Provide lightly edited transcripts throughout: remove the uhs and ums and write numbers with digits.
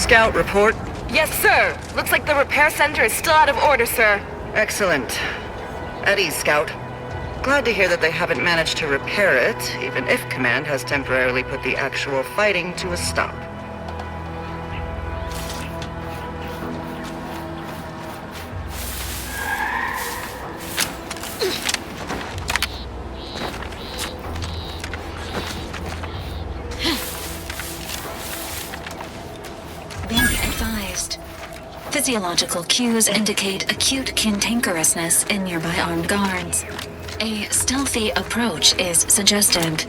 Scout, report. Yes, sir. Looks like the repair center is still out of order, sir. Excellent. At ease, Scout. Glad to hear that they haven't managed to repair it, even if Command has temporarily put the actual fighting to a stop. Physiological cues indicate acute cantankerousness in nearby armed guards. A stealthy approach is suggested.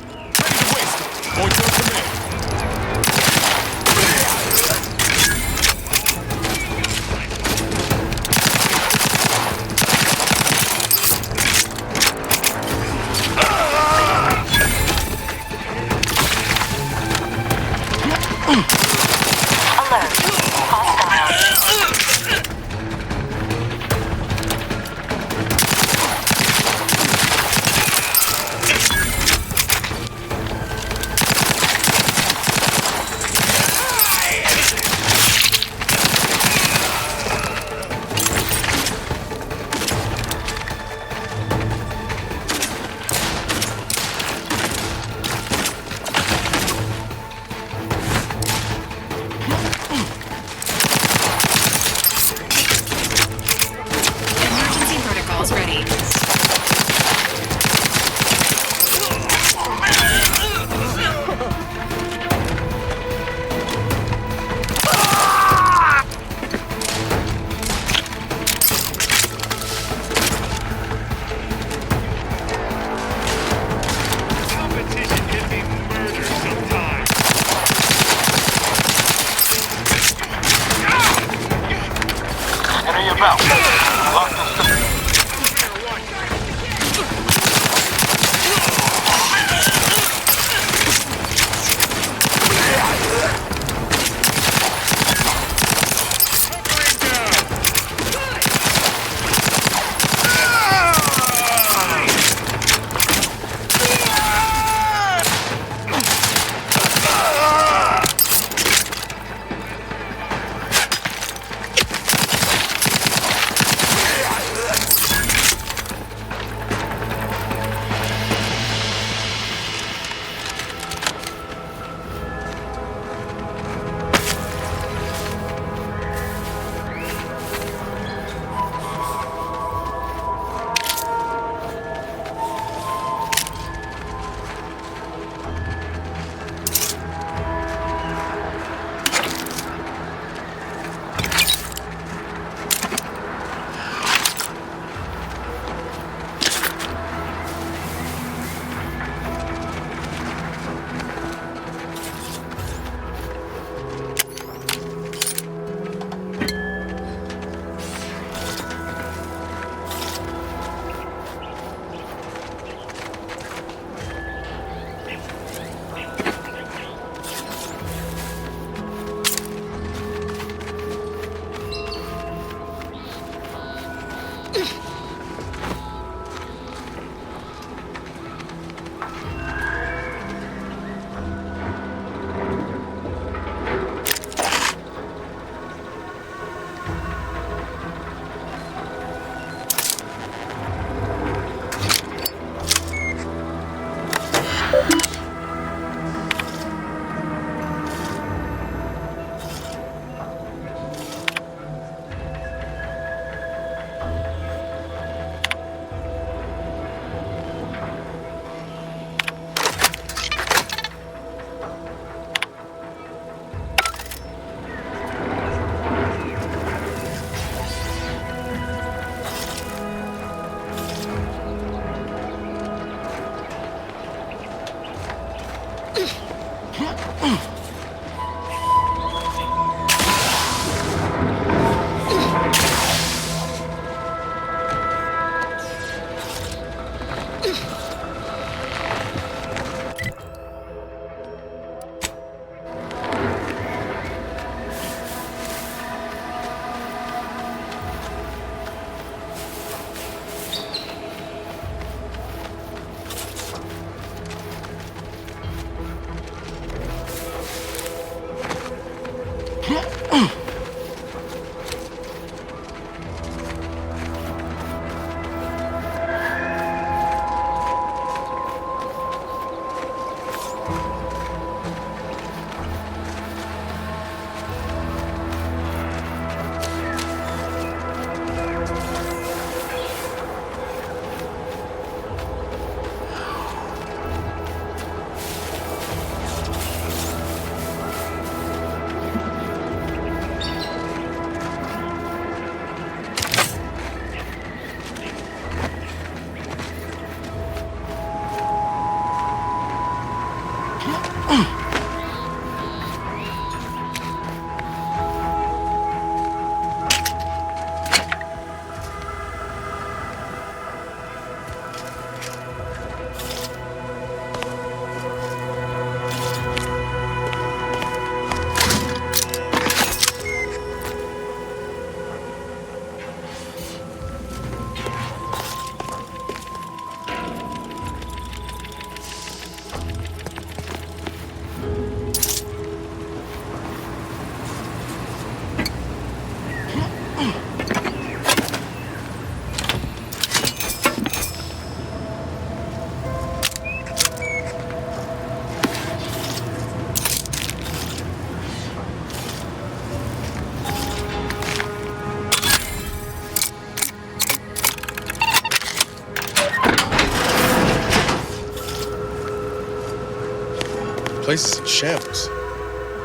Place is in shambles.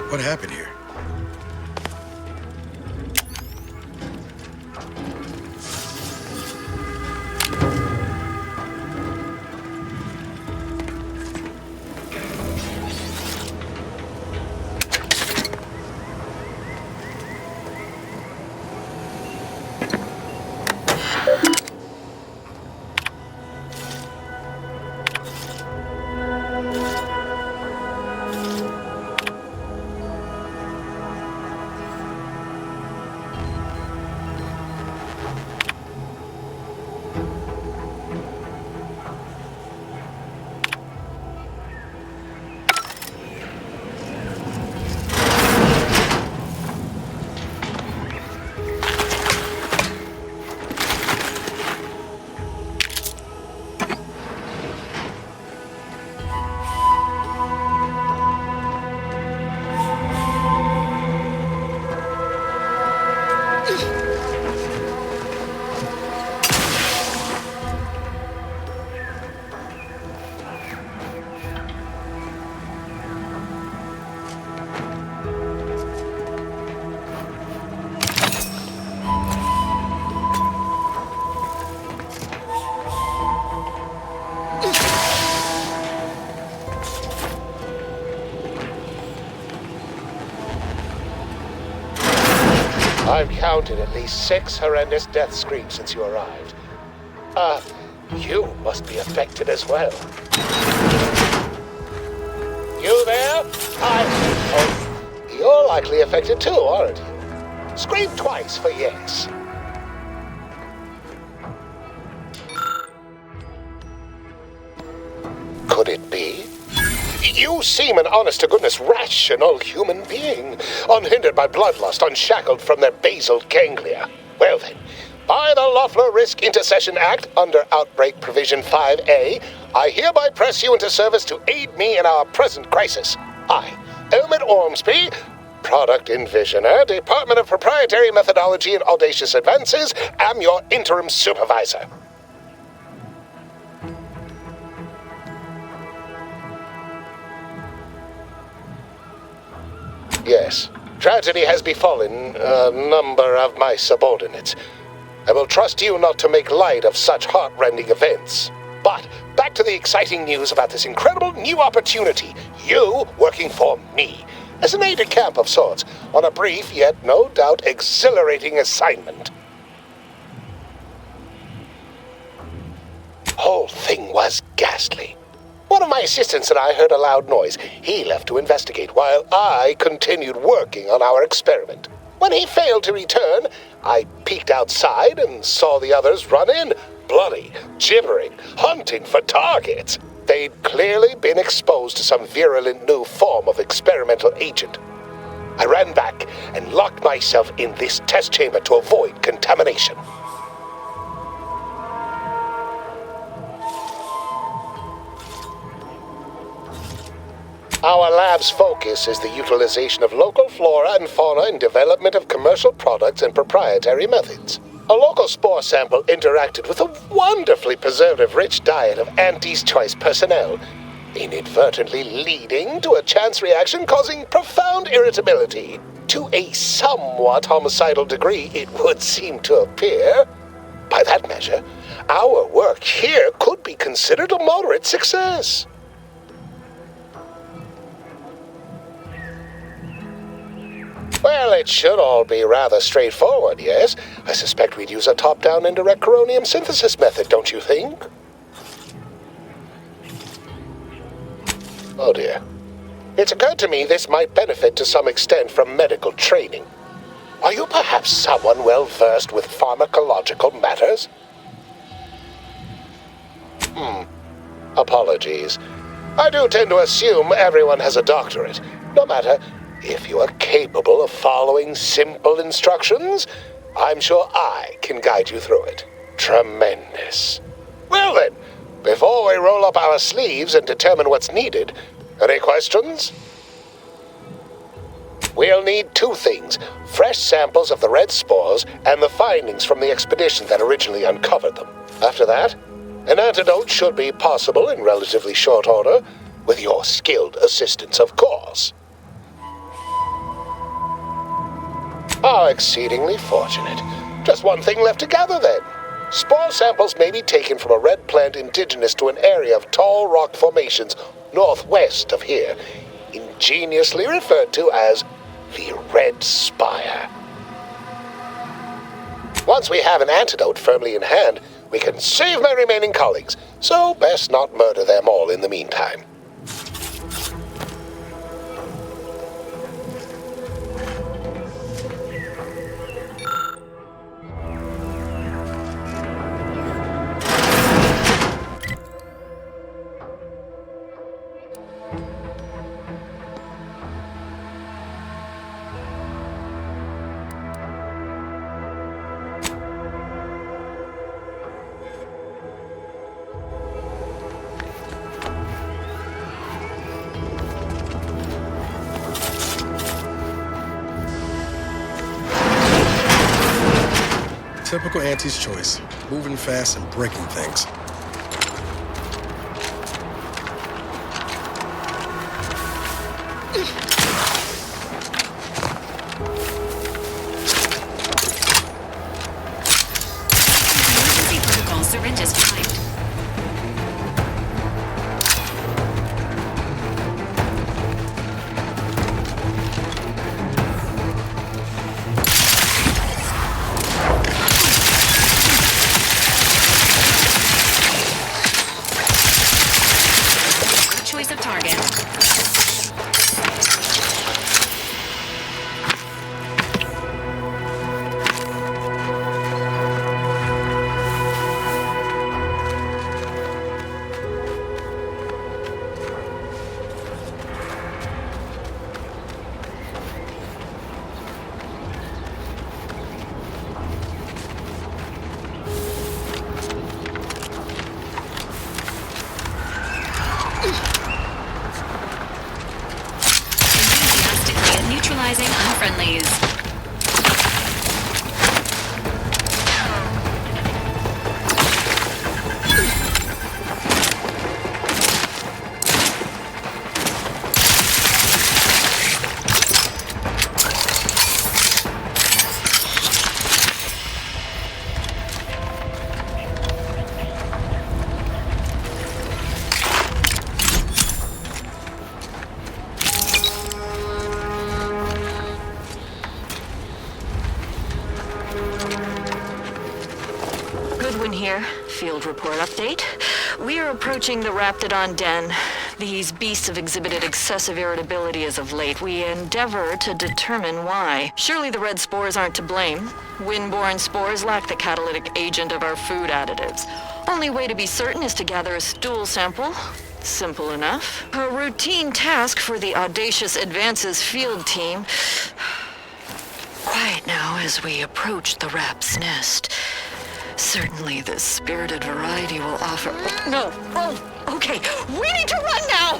What happened here? I've counted at least 6 horrendous death screams since you arrived. You must be affected as well. You there? Oh, you're likely affected too, aren't you? Scream twice for yes. Could it be? You seem an honest-to-goodness rational human being, unhindered by bloodlust, unshackled from their basal ganglia. Well then, by the Loeffler Risk Intercession Act, under Outbreak Provision 5A, I hereby press you into service to aid me in our present crisis. I, Elmet Ormsby, Product Envisioner, Department of Proprietary Methodology and Audacious Advances, am your interim supervisor. Yes, tragedy has befallen a number of my subordinates. I will trust you not to make light of such heart-rending events. But back to the exciting news about this incredible new opportunity. You working for me, as an aide-de-camp of sorts, on a brief yet no doubt exhilarating assignment. Whole thing was ghastly. One of my assistants and I heard a loud noise. He left to investigate while I continued working on our experiment. When he failed to return, I peeked outside and saw the others run in, bloody, gibbering, hunting for targets. They'd clearly been exposed to some virulent new form of experimental agent. I ran back and locked myself in this test chamber to avoid contamination. Our lab's focus is the utilization of local flora and fauna in development of commercial products and proprietary methods. A local spore sample interacted with a wonderfully preservative-rich diet of Auntie's Choice personnel, inadvertently leading to a chance reaction causing profound irritability. To a somewhat homicidal degree, it would seem to appear. By that measure, our work here could be considered a moderate success. Well, it should all be rather straightforward, yes? I suspect we'd use a top-down indirect coronium synthesis method, don't you think? Oh dear. It's occurred to me this might benefit to some extent from medical training. Are you perhaps someone well-versed with pharmacological matters? Apologies. I do tend to assume everyone has a doctorate. No matter, if you are capable of following simple instructions, I'm sure I can guide you through it. Tremendous. Well then, before we roll up our sleeves and determine what's needed, any questions? We'll need two things: fresh samples of the red spores and the findings from the expedition that originally uncovered them. After that, an antidote should be possible in relatively short order, with your skilled assistance, of course. How exceedingly fortunate. Just one thing left to gather then. Spore samples may be taken from a red plant indigenous to an area of tall rock formations northwest of here, ingeniously referred to as the Red Spire. Once we have an antidote firmly in hand, we can save my remaining colleagues, so best not murder them all in the meantime. Typical Auntie's choice. Moving fast and breaking things. Emergency protocol syringes primed. Choice of target. Enthusiastically neutralizing unfriendlies. Goodwin here. Field report update. We are approaching the Raptidon den. These beasts have exhibited excessive irritability as of late. We endeavor to determine why. Surely the red spores aren't to blame. Wind-borne spores lack the catalytic agent of our food additives. Only way to be certain is to gather a stool sample. Simple enough. A routine task for the Audacious Advances field team. Quiet now as we approach the rap's nest. Certainly the spirited variety will offer... No! Oh, okay. We need to run now!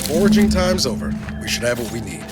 Foraging time's over. We should have what we need.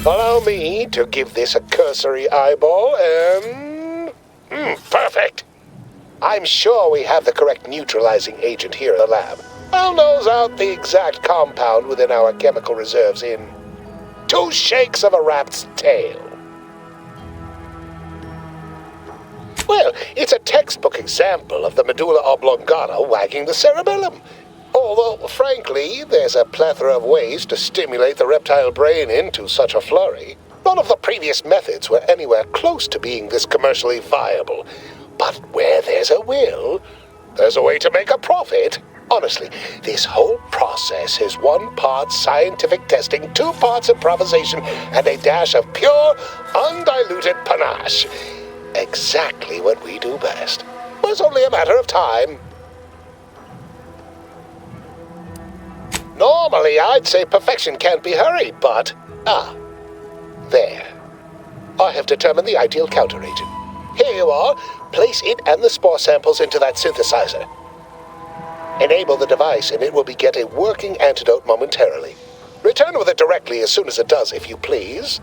Allow me to give this a cursory eyeball and... perfect! I'm sure we have the correct neutralizing agent here in the lab. I'll nose out the exact compound within our chemical reserves in 2 shakes of a rat's tail. Well, it's a textbook example of the medulla oblongata wagging the cerebellum. Although, frankly, there's a plethora of ways to stimulate the reptile brain into such a flurry. None of the previous methods were anywhere close to being this commercially viable. But where there's a will, there's a way to make a profit. Honestly, this whole process is 1 part scientific testing, 2 parts improvisation, and a dash of pure, undiluted panache. Exactly what we do best. It's only a matter of time. Normally, I'd say perfection can't be hurried, but... there. I have determined the ideal counteragent. Here you are. Place it and the spore samples into that synthesizer. Enable the device and it will beget a working antidote momentarily. Return with it directly as soon as it does, if you please.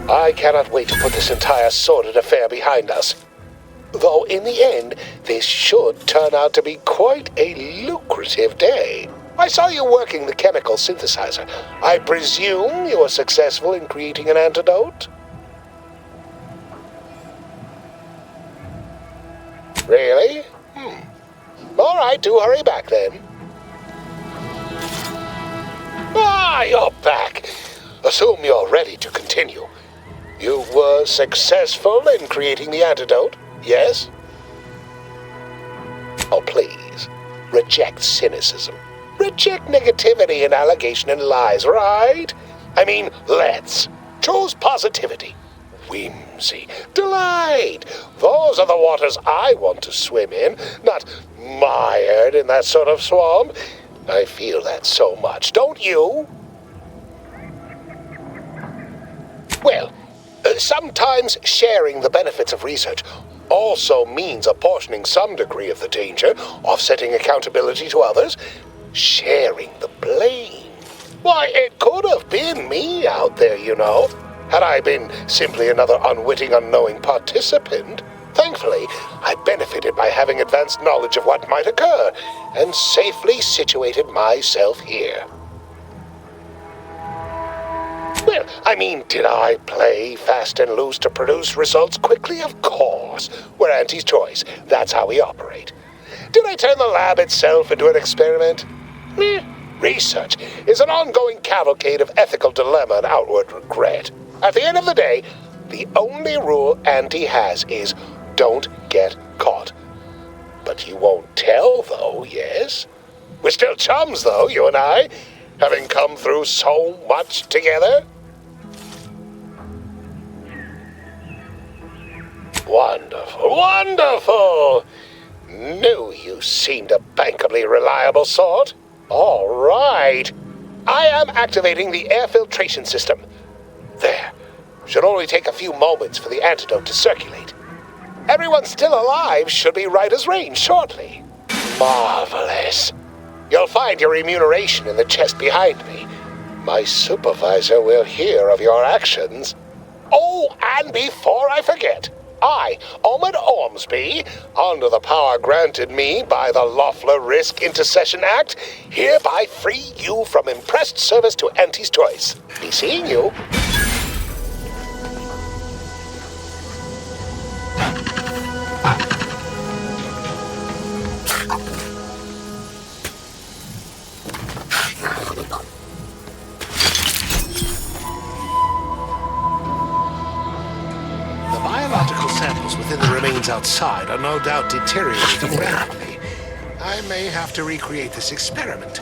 I cannot wait to put this entire sordid affair behind us. Though in the end, this should turn out to be quite a lucrative day. I saw you working the chemical synthesizer. I presume you were successful in creating an antidote? Really? All right, do hurry back then. You're back. Assume you're ready to continue. You were successful in creating the antidote, yes? Oh, please. Reject cynicism. Reject negativity and allegation and lies, right? I mean, let's. Choose positivity. Whimsy. Delight. Those are the waters I want to swim in, not mired in that sort of swamp. I feel that so much, don't you? Well, sometimes sharing the benefits of research also means apportioning some degree of the danger, offsetting accountability to others, sharing the blame. Why, it could have been me out there, you know, had I been simply another unwitting, unknowing participant. Thankfully, I benefited by having advanced knowledge of what might occur, and safely situated myself here. Well, I mean, did I play fast and loose to produce results quickly? Of course. We're Auntie's choice. That's how we operate. Did I turn the lab itself into an experiment? Research is an ongoing cavalcade of ethical dilemma and outward regret. At the end of the day, the only rule Auntie has is don't get caught. But you won't tell, though, yes? We're still chums, though, you and I, having come through so much together. Wonderful, wonderful! Knew you seemed a bankably reliable sort. All right. I am activating the air filtration system. There. Should only take a few moments for the antidote to circulate. Everyone still alive should be right as rain shortly. Marvelous. You'll find your remuneration in the chest behind me. My supervisor will hear of your actions. Oh, and before I forget, I, Omid Ormsby, under the power granted me by the Loeffler Risk Intercession Act, hereby free you from impressed service to Auntie's choice. Be seeing you. Biological samples within the remains outside are no doubt deteriorating rapidly. I may have to recreate this experiment.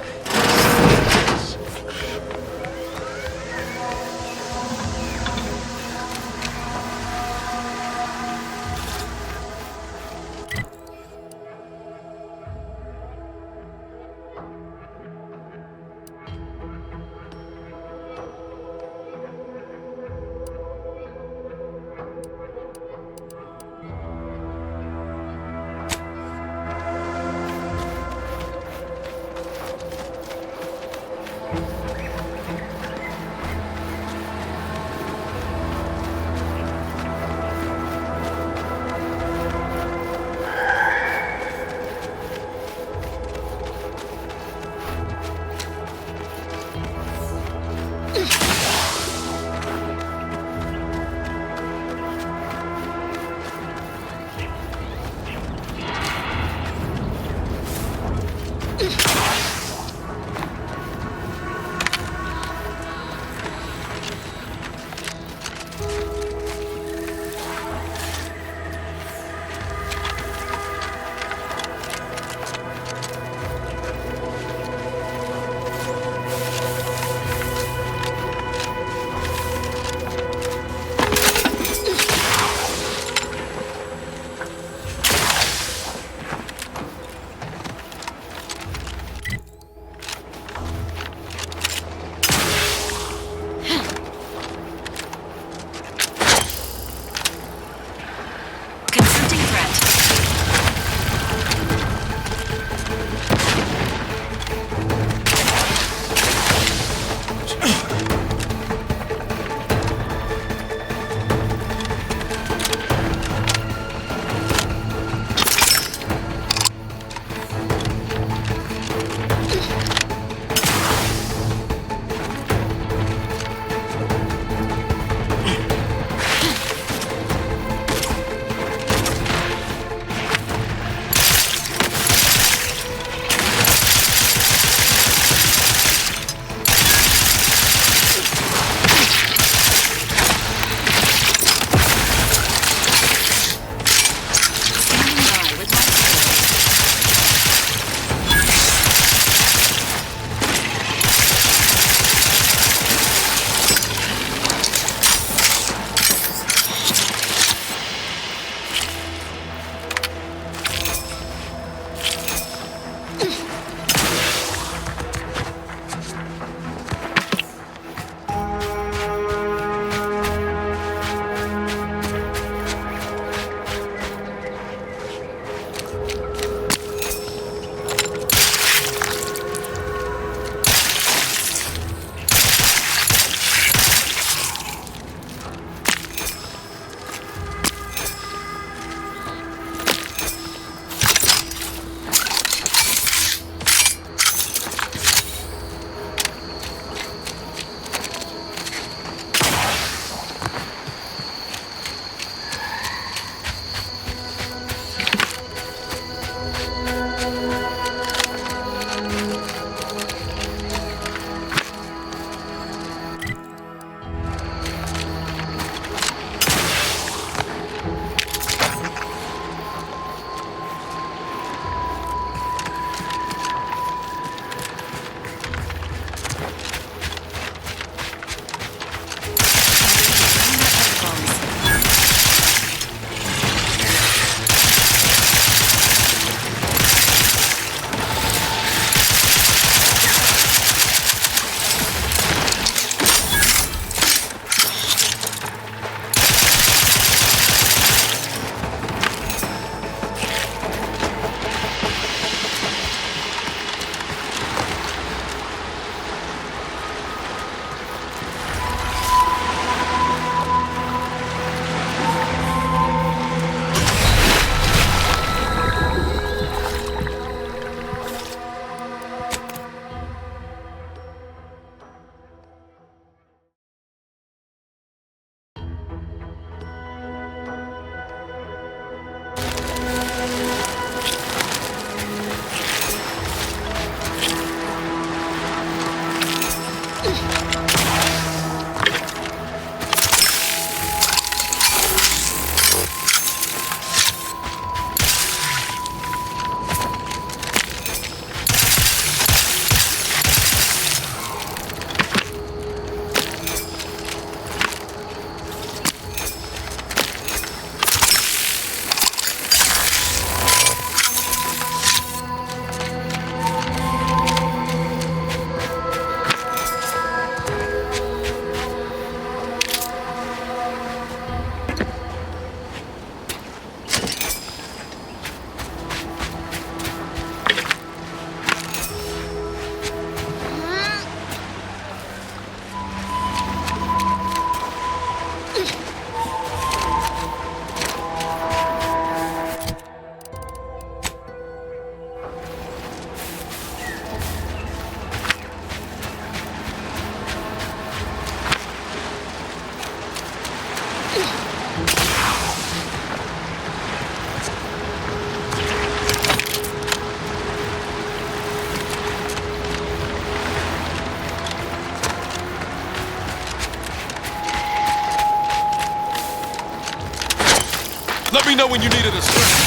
Let me know when you need a distraction.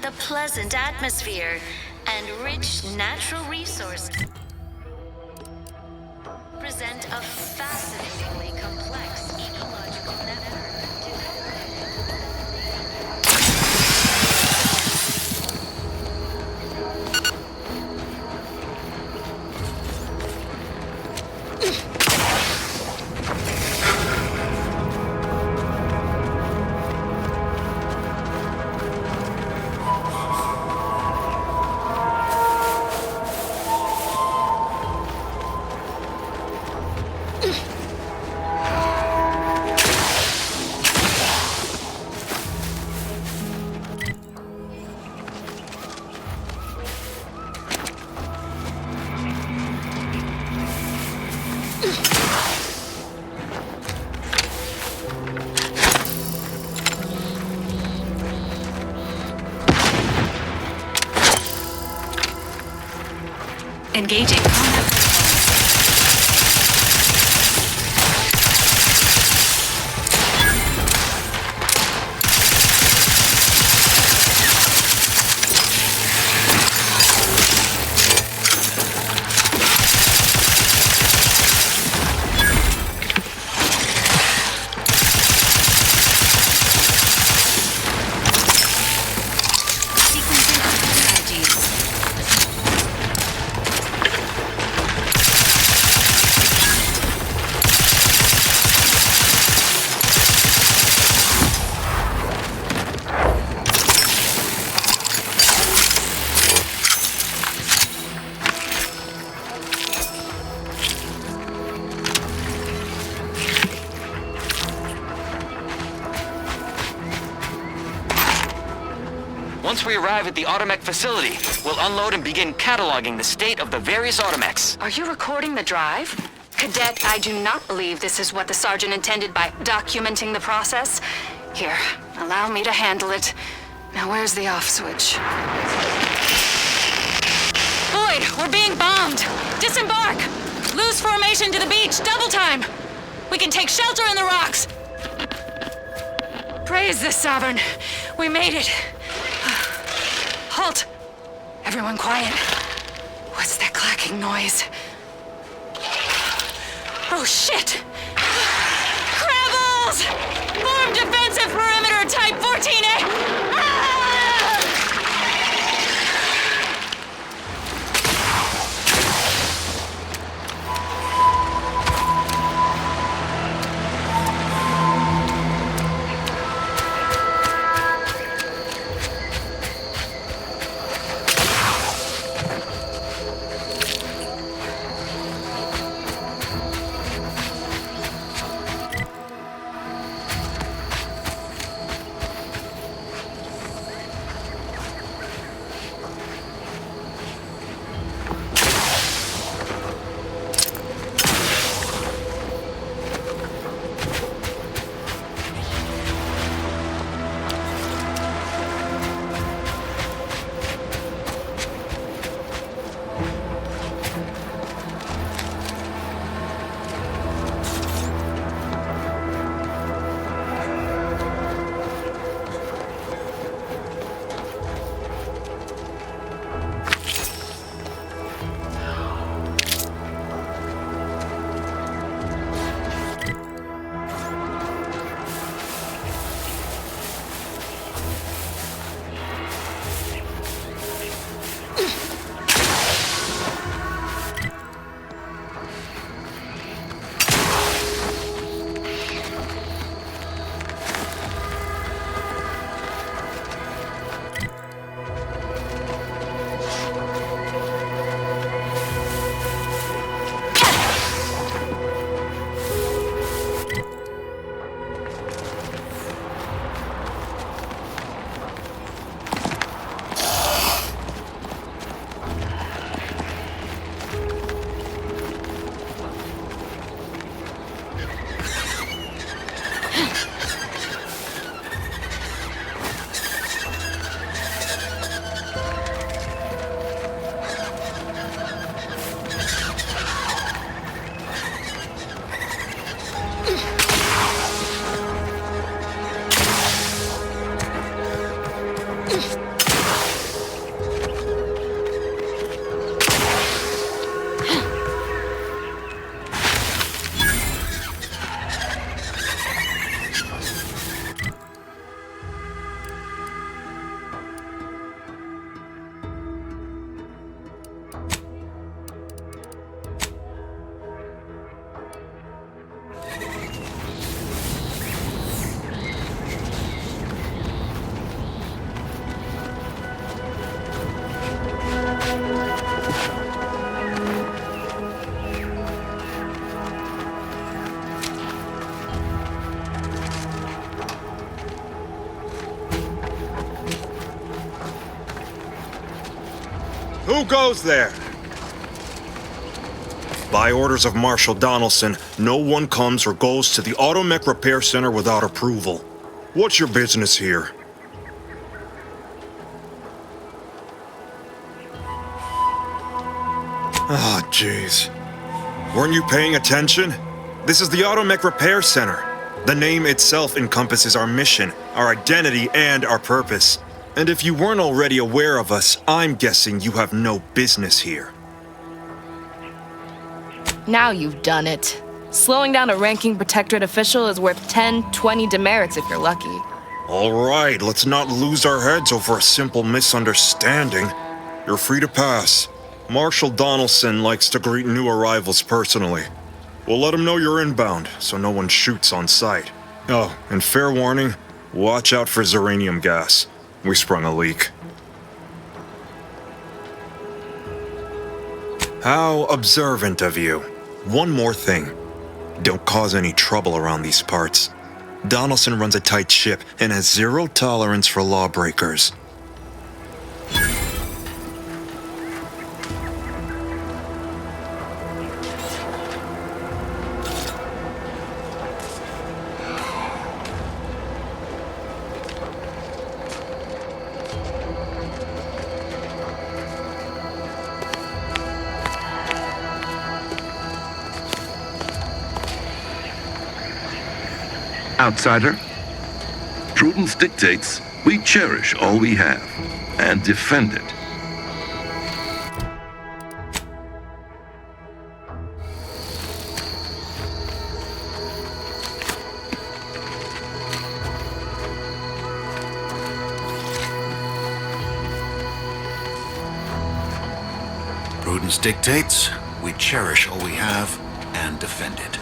The pleasant atmosphere and rich natural resources present a fascinatingly complex ecological network. Engaging combat protocols. Sequencing strategies. Once we arrive at the automech facility, we'll unload and begin cataloging the state of the various automechs. Are you recording the drive? Cadet, I do not believe this is what the Sergeant intended by documenting the process. Here, allow me to handle it. Now where's the off switch? Boyd, we're being bombed! Disembark! Lose formation to the beach, double time! We can take shelter in the rocks! Praise the Sovereign! We made it! Halt! Everyone quiet. What's that clacking noise? Oh shit! Crabbles! Form defensive perimeter type 14A! Ah! Who goes there? By orders of Marshal Donaldson, no one comes or goes to the Automech Repair Center without approval. What's your business here? Oh, jeez. Weren't you paying attention? This is the Automech Repair Center. The name itself encompasses our mission, our identity, and our purpose. And if you weren't already aware of us, I'm guessing you have no business here. Now you've done it. Slowing down a ranking protectorate official is worth 10, 20 demerits if you're lucky. All right, let's not lose our heads over a simple misunderstanding. You're free to pass. Marshal Donaldson likes to greet new arrivals personally. We'll let him know you're inbound, so no one shoots on sight. Oh, and fair warning, watch out for xeranium gas. We sprung a leak. How observant of you. One more thing. Don't cause any trouble around these parts. Donaldson runs a tight ship and has zero tolerance for lawbreakers. Outsider, prudence dictates we cherish all we have and defend it. Prudence dictates we cherish all we have and defend it.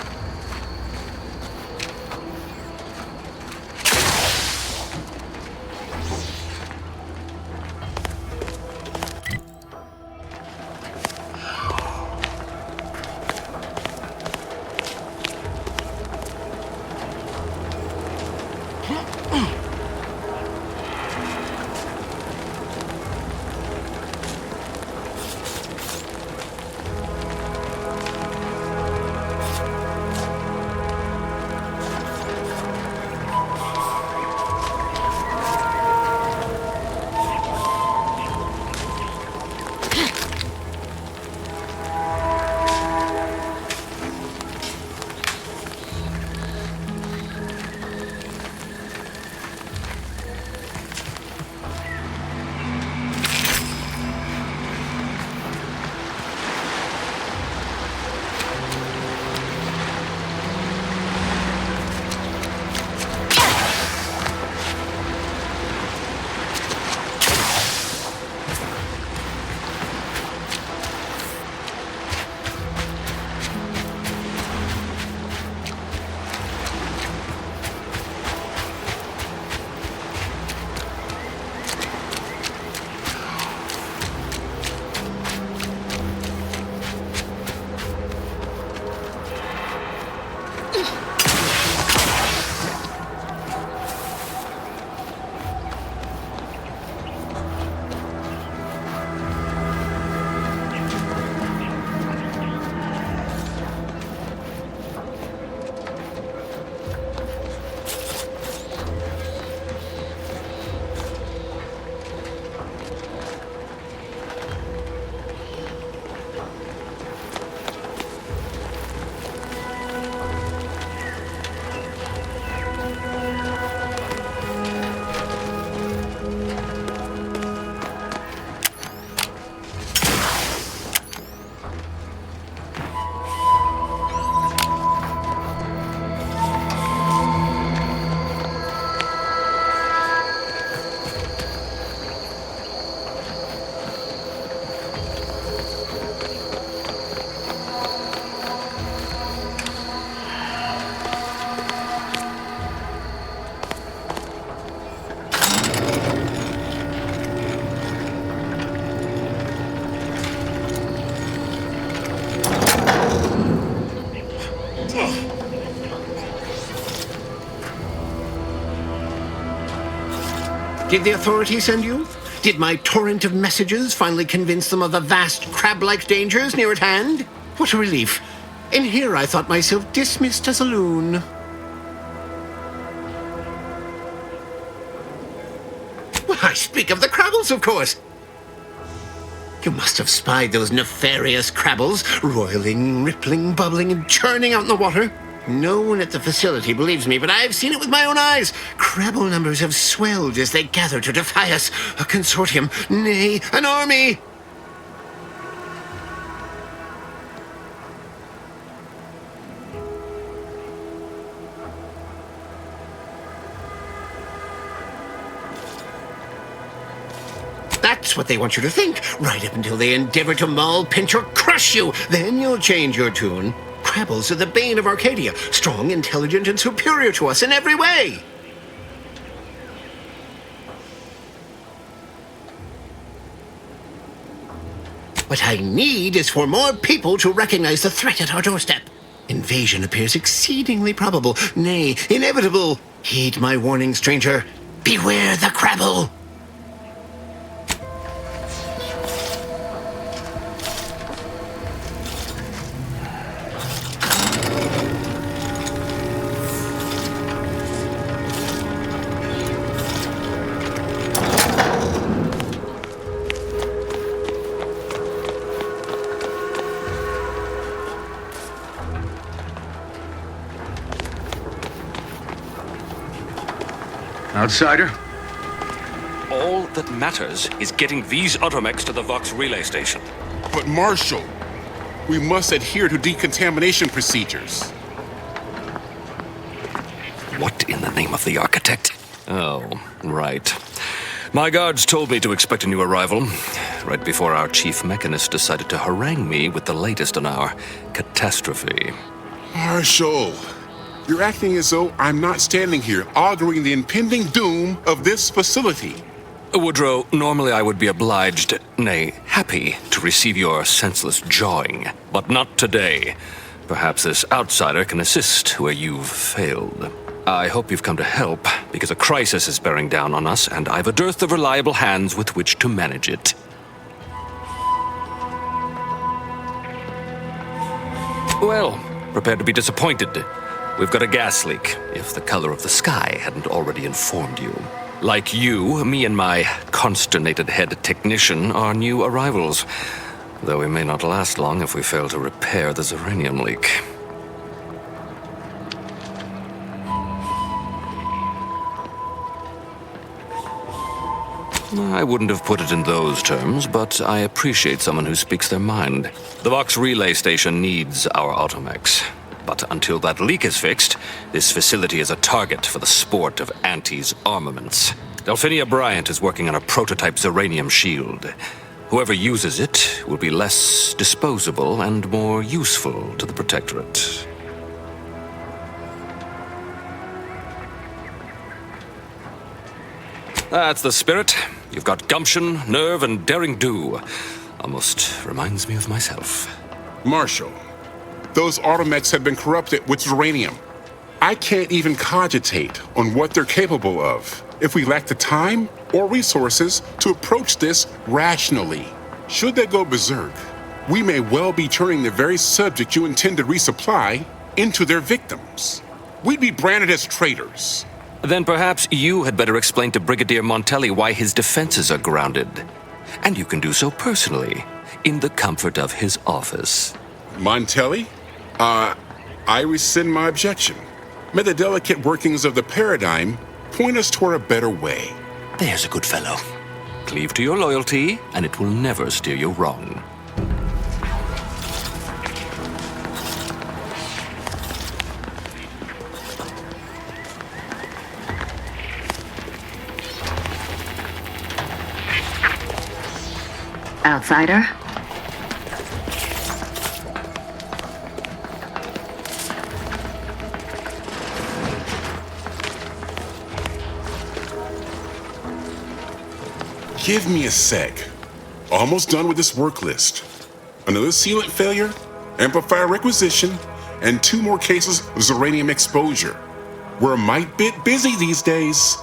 Did the authorities send you? Did my torrent of messages finally convince them of the vast crab-like dangers near at hand? What a relief. In here I thought myself dismissed as a loon. I speak of the Crabbles, of course. You must have spied those nefarious Crabbles, roiling, rippling, bubbling, and churning out in the water. No one at the facility believes me, but I've seen it with my own eyes. Crabble numbers have swelled as they gather to defy us. A consortium, nay, an army! That's what they want you to think, right up until they endeavor to maul, pinch, or crush you. Then you'll change your tune. Crabbles are the bane of Arcadia, strong, intelligent, and superior to us in every way. What I need is for more people to recognize the threat at our doorstep. Invasion appears exceedingly probable, nay, inevitable. Heed my warning, stranger. Beware the Crabble! Outsider? All that matters is getting these Automechs to the Vox relay station. But Marshal, we must adhere to decontamination procedures. What in the name of the architect? Oh, right. My guards told me to expect a new arrival, right before our chief mechanist decided to harangue me with the latest on our catastrophe. Marshal, you're acting as though I'm not standing here auguring the impending doom of this facility. Woodrow, normally I would be obliged, nay, happy, to receive your senseless jawing. But not today. Perhaps this outsider can assist where you've failed. I hope you've come to help, because a crisis is bearing down on us, and I've a dearth of reliable hands with which to manage it. Well, prepare to be disappointed. We've got a gas leak, if the color of the sky hadn't already informed you. Like you, me and my consternated head technician are new arrivals, though we may not last long if we fail to repair the uranium leak. I wouldn't have put it in those terms, but I appreciate someone who speaks their mind. The Vox relay station needs our Automechs. But until that leak is fixed, this facility is a target for the sport of Auntie's armaments. Delphinia Bryant is working on a prototype Zeranium shield. Whoever uses it will be less disposable and more useful to the Protectorate. That's the spirit. You've got gumption, nerve, and daring do. Almost reminds me of myself. Marshal, those Automechs have been corrupted with uranium. I can't even cogitate on what they're capable of if we lack the time or resources to approach this rationally. Should they go berserk, we may well be turning the very subject you intend to resupply into their victims. We'd be branded as traitors. Then perhaps you had better explain to Brigadier Montelli why his defenses are grounded. And you can do so personally, in the comfort of his office. Montelli? I rescind my objection. May the delicate workings of the paradigm point us toward a better way. There's a good fellow. Cleave to your loyalty, and it will never steer you wrong. Outsider? Give me a sec. Almost done with this work list. Another sealant failure, amplifier requisition, and 2 more cases of uranium exposure. We're a mite bit busy these days.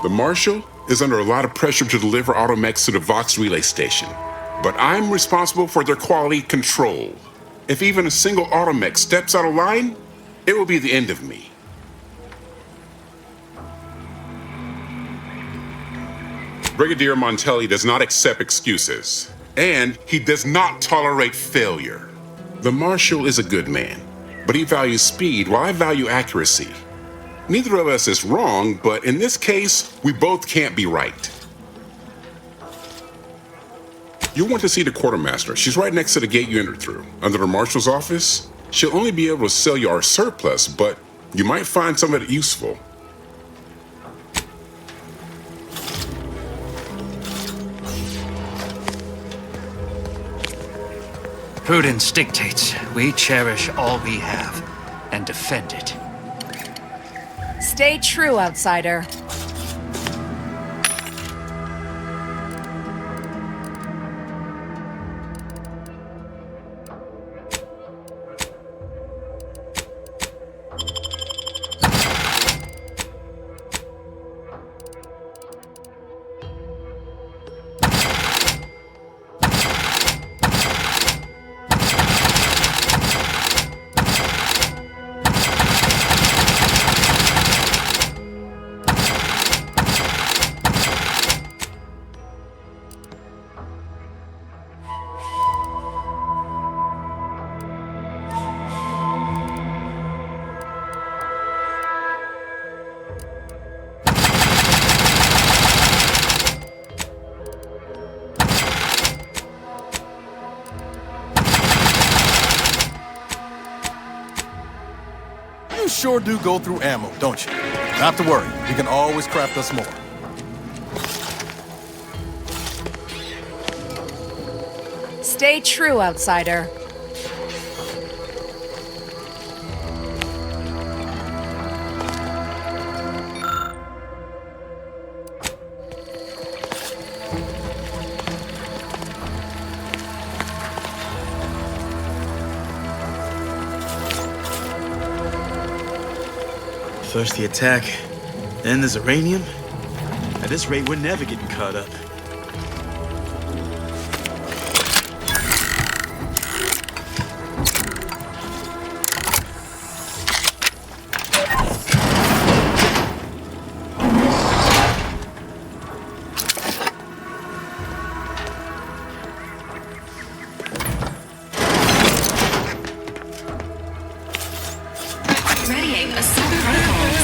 The Marshal is under a lot of pressure to deliver automechs to the Vox relay station, but I'm responsible for their quality control. If even a single automech steps out of line, it will be the end of me. Brigadier Montelli does not accept excuses, and he does not tolerate failure. The Marshal is a good man, but he values speed while I value accuracy. Neither of us is wrong, but in this case, we both can't be right. You'll want to see the quartermaster. She's right next to the gate you entered through. Under the Marshal's office, she'll only be able to sell you our surplus, but you might find some of it useful. Prudence dictates we cherish all we have and defend it. Stay true, outsider. You sure do go through ammo, don't you? Not to worry, we can always craft us more. Stay true, outsider. First the attack, then there's uranium. At this rate, we're never getting caught up. Readying assault protocols.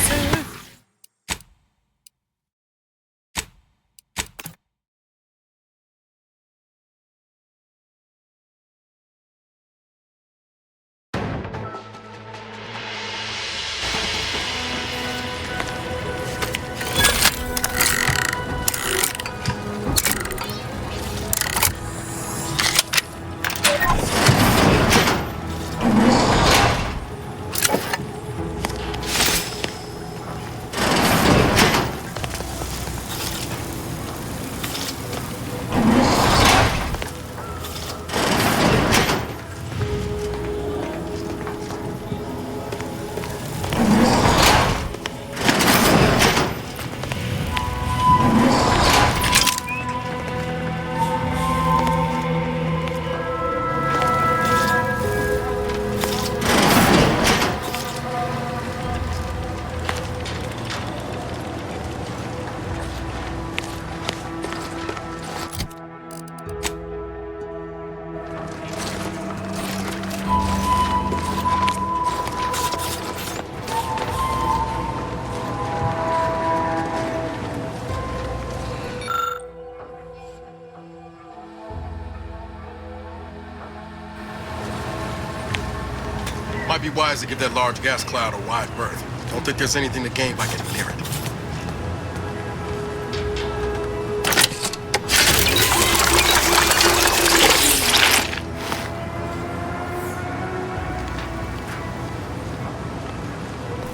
Might be wise to give that large gas cloud a wide berth. Don't think there's anything to gain by getting near it.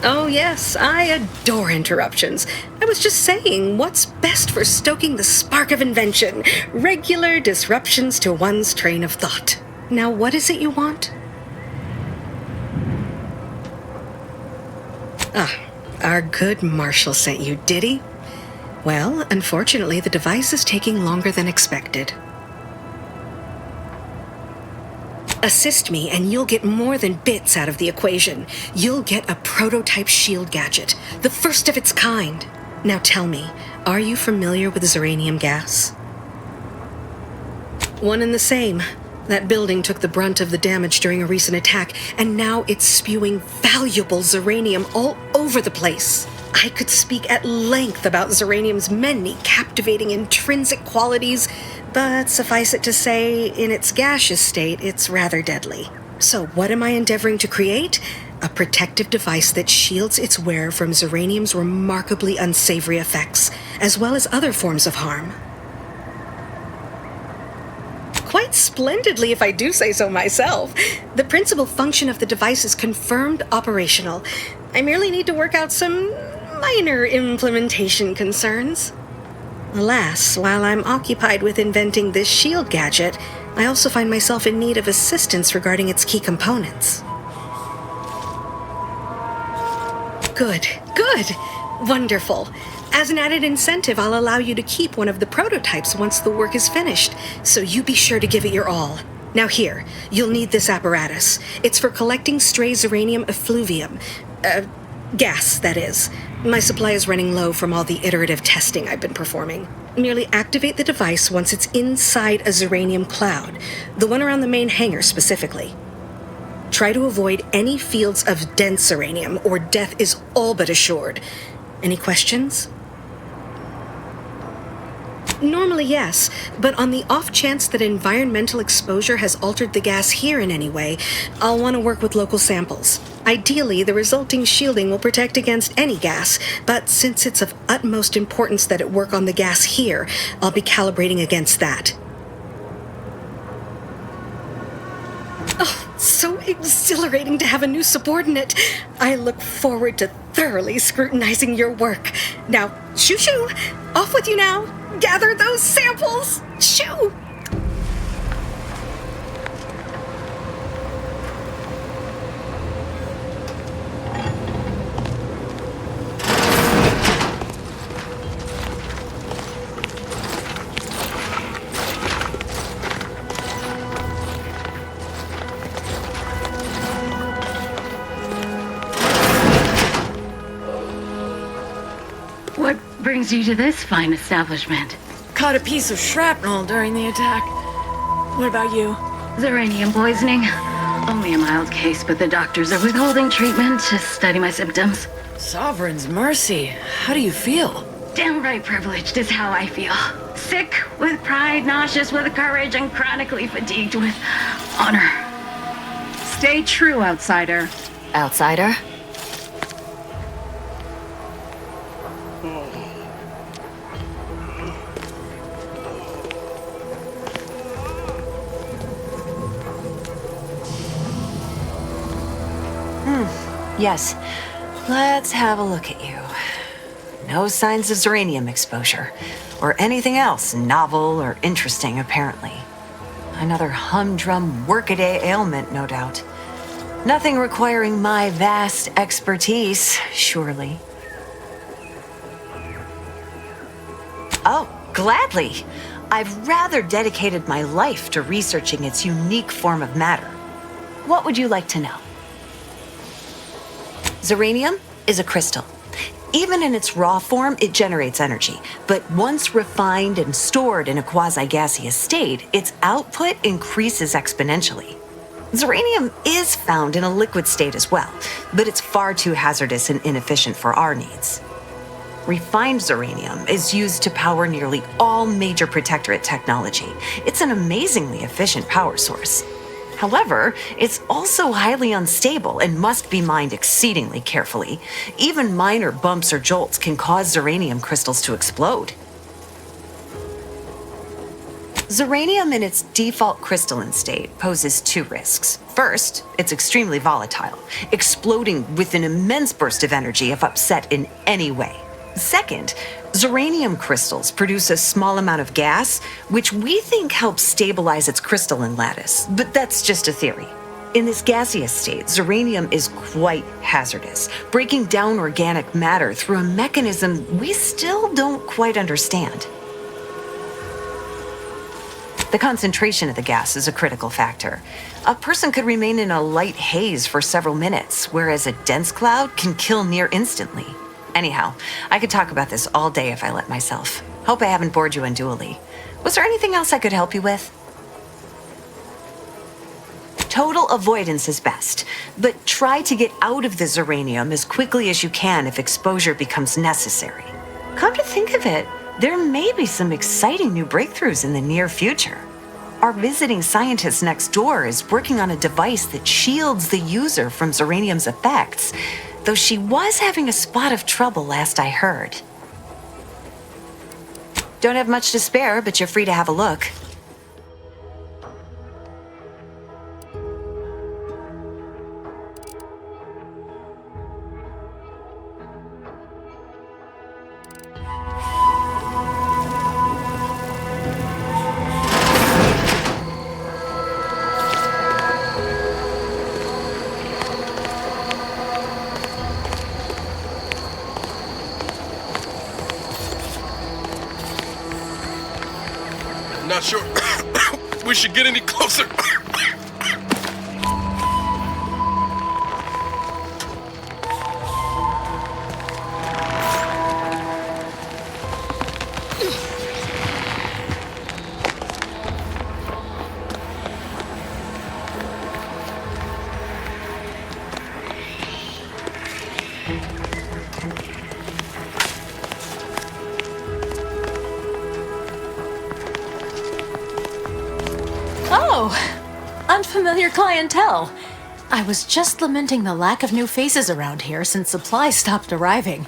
Oh yes, I adore interruptions. I was just saying, what's best for stoking the spark of invention? Regular disruptions to one's train of thought. Now what is it you want? Ah, our good Marshal sent you, did he? Well, unfortunately, the device is taking longer than expected. Assist me, and you'll get more than bits out of the equation. You'll get a prototype shield gadget, the first of its kind. Now tell me, are you familiar with Zeranium gas? One and the same. That building took the brunt of the damage during a recent attack, and now it's spewing valuable Zeranium all over the place. I could speak at length about Zeranium's many captivating intrinsic qualities, but suffice it to say, in its gaseous state, it's rather deadly. So what am I endeavoring to create? A protective device that shields its wearer from Zeranium's remarkably unsavory effects, as well as other forms of harm. Quite splendidly, if I do say so myself. The principal function of the device is confirmed operational. I merely need to work out some minor implementation concerns. Alas, while I'm occupied with inventing this shield gadget, I also find myself in need of assistance regarding its key components. Good. Wonderful. As an added incentive, I'll allow you to keep one of the prototypes once the work is finished, so you be sure to give it your all. Now here, you'll need this apparatus. It's for collecting stray Zeranium effluvium. Gas, that is. My supply is running low from all the iterative testing I've been performing. Merely activate the device once it's inside a Zeranium cloud, the one around the main hangar specifically. Try to avoid any fields of dense Zeranium, or death is all but assured. Any questions? Normally, yes, but on the off chance that environmental exposure has altered the gas here in any way, I'll want to work with local samples. Ideally, the resulting shielding will protect against any gas, but since it's of utmost importance that it work on the gas here, I'll be calibrating against that. Oh, so exhilarating to have a new subordinate. I look forward to thoroughly scrutinizing your work. Now, shoo-shoo! Off with you now! Gather those samples! Shoo! What brings you to this fine establishment? Caught a piece of shrapnel during the attack. What about you? Zeranium poisoning. Only a mild case, but the doctors are withholding treatment to study my symptoms. Sovereign's mercy. How do you feel? Downright privileged is how I feel. Sick with pride, nauseous with courage, and chronically fatigued with honor. Stay true, outsider. Outsider? Yes. Let's have a look at you. No signs of Zeranium exposure, or anything else novel or interesting, apparently. Another humdrum workaday ailment, no doubt. Nothing requiring my vast expertise, surely. Oh, gladly. I've rather dedicated my life to researching its unique form of matter. What would you like to know? Zeranium is a crystal. Even in its raw form, it generates energy. But once refined and stored in a quasi-gaseous state, its output increases exponentially. Zeranium is found in a liquid state as well, but it's far too hazardous and inefficient for our needs. Refined Zeranium is used to power nearly all major Protectorate technology. It's an amazingly efficient power source. However, it's also highly unstable and must be mined exceedingly carefully. Even minor bumps or jolts can cause Zeranium crystals to explode. Zeranium in its default crystalline state poses two risks. First, it's extremely volatile, exploding with an immense burst of energy if upset in any way. Second, Zeranium crystals produce a small amount of gas, which we think helps stabilize its crystalline lattice, but that's just a theory. In this gaseous state, zeranium is quite hazardous, breaking down organic matter through a mechanism we still don't quite understand. The concentration of the gas is a critical factor. A person could remain in a light haze for several minutes, whereas a dense cloud can kill near instantly. Anyhow, I could talk about this all day if I let myself. Hope I haven't bored you unduly. Was there anything else I could help you with? Total avoidance is best, but try to get out of the zeranium as quickly as you can if exposure becomes necessary. Come to think of it, there may be some exciting new breakthroughs in the near future. Our visiting scientist next door is working on a device that shields the user from zeranium's effects, though she was having a spot of trouble last I heard. Don't have much to spare, but you're free to have a look. Not sure we should get any closer. Unfamiliar clientele. I was just lamenting the lack of new faces around here since supplies stopped arriving.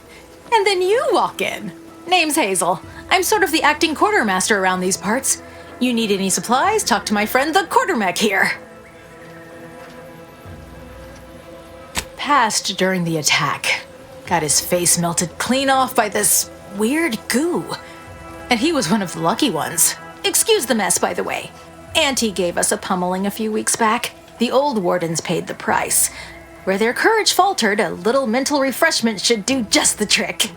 And then you walk in. Name's Hazel. I'm sort of the acting quartermaster around these parts. You need any supplies? Talk to my friend the quartermech here. Passed during the attack. Got his face melted clean off by this weird goo. And he was one of the lucky ones. Excuse the mess, by the way. Auntie gave us a pummeling a few weeks back. The old wardens paid the price. Where their courage faltered, a little mental refreshment should do just the trick.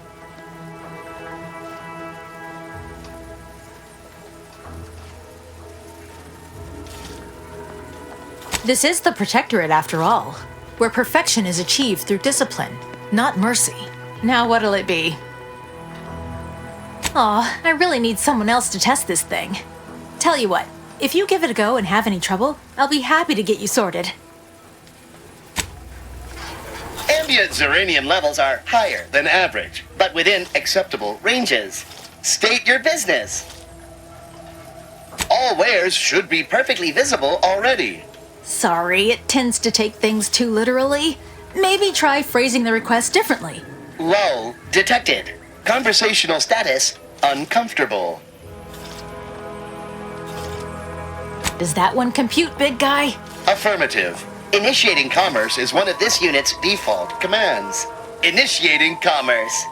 This is the Protectorate after all, where perfection is achieved through discipline, not mercy. Now what'll it be? Aw, I really need someone else to test this thing. Tell you what, if you give it a go and have any trouble, I'll be happy to get you sorted. Ambient zeranium levels are higher than average, but within acceptable ranges. State your business. All wares should be perfectly visible already. Sorry, it tends to take things too literally. Maybe try phrasing the request differently. Lull detected. Conversational status uncomfortable. Does that one compute, big guy? Affirmative. Initiating commerce is one of this unit's default commands. Initiating commerce.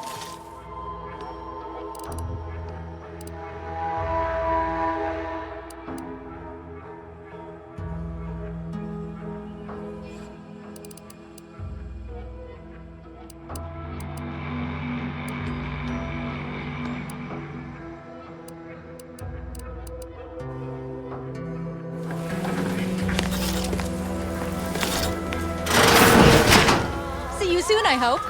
See you soon, I hope.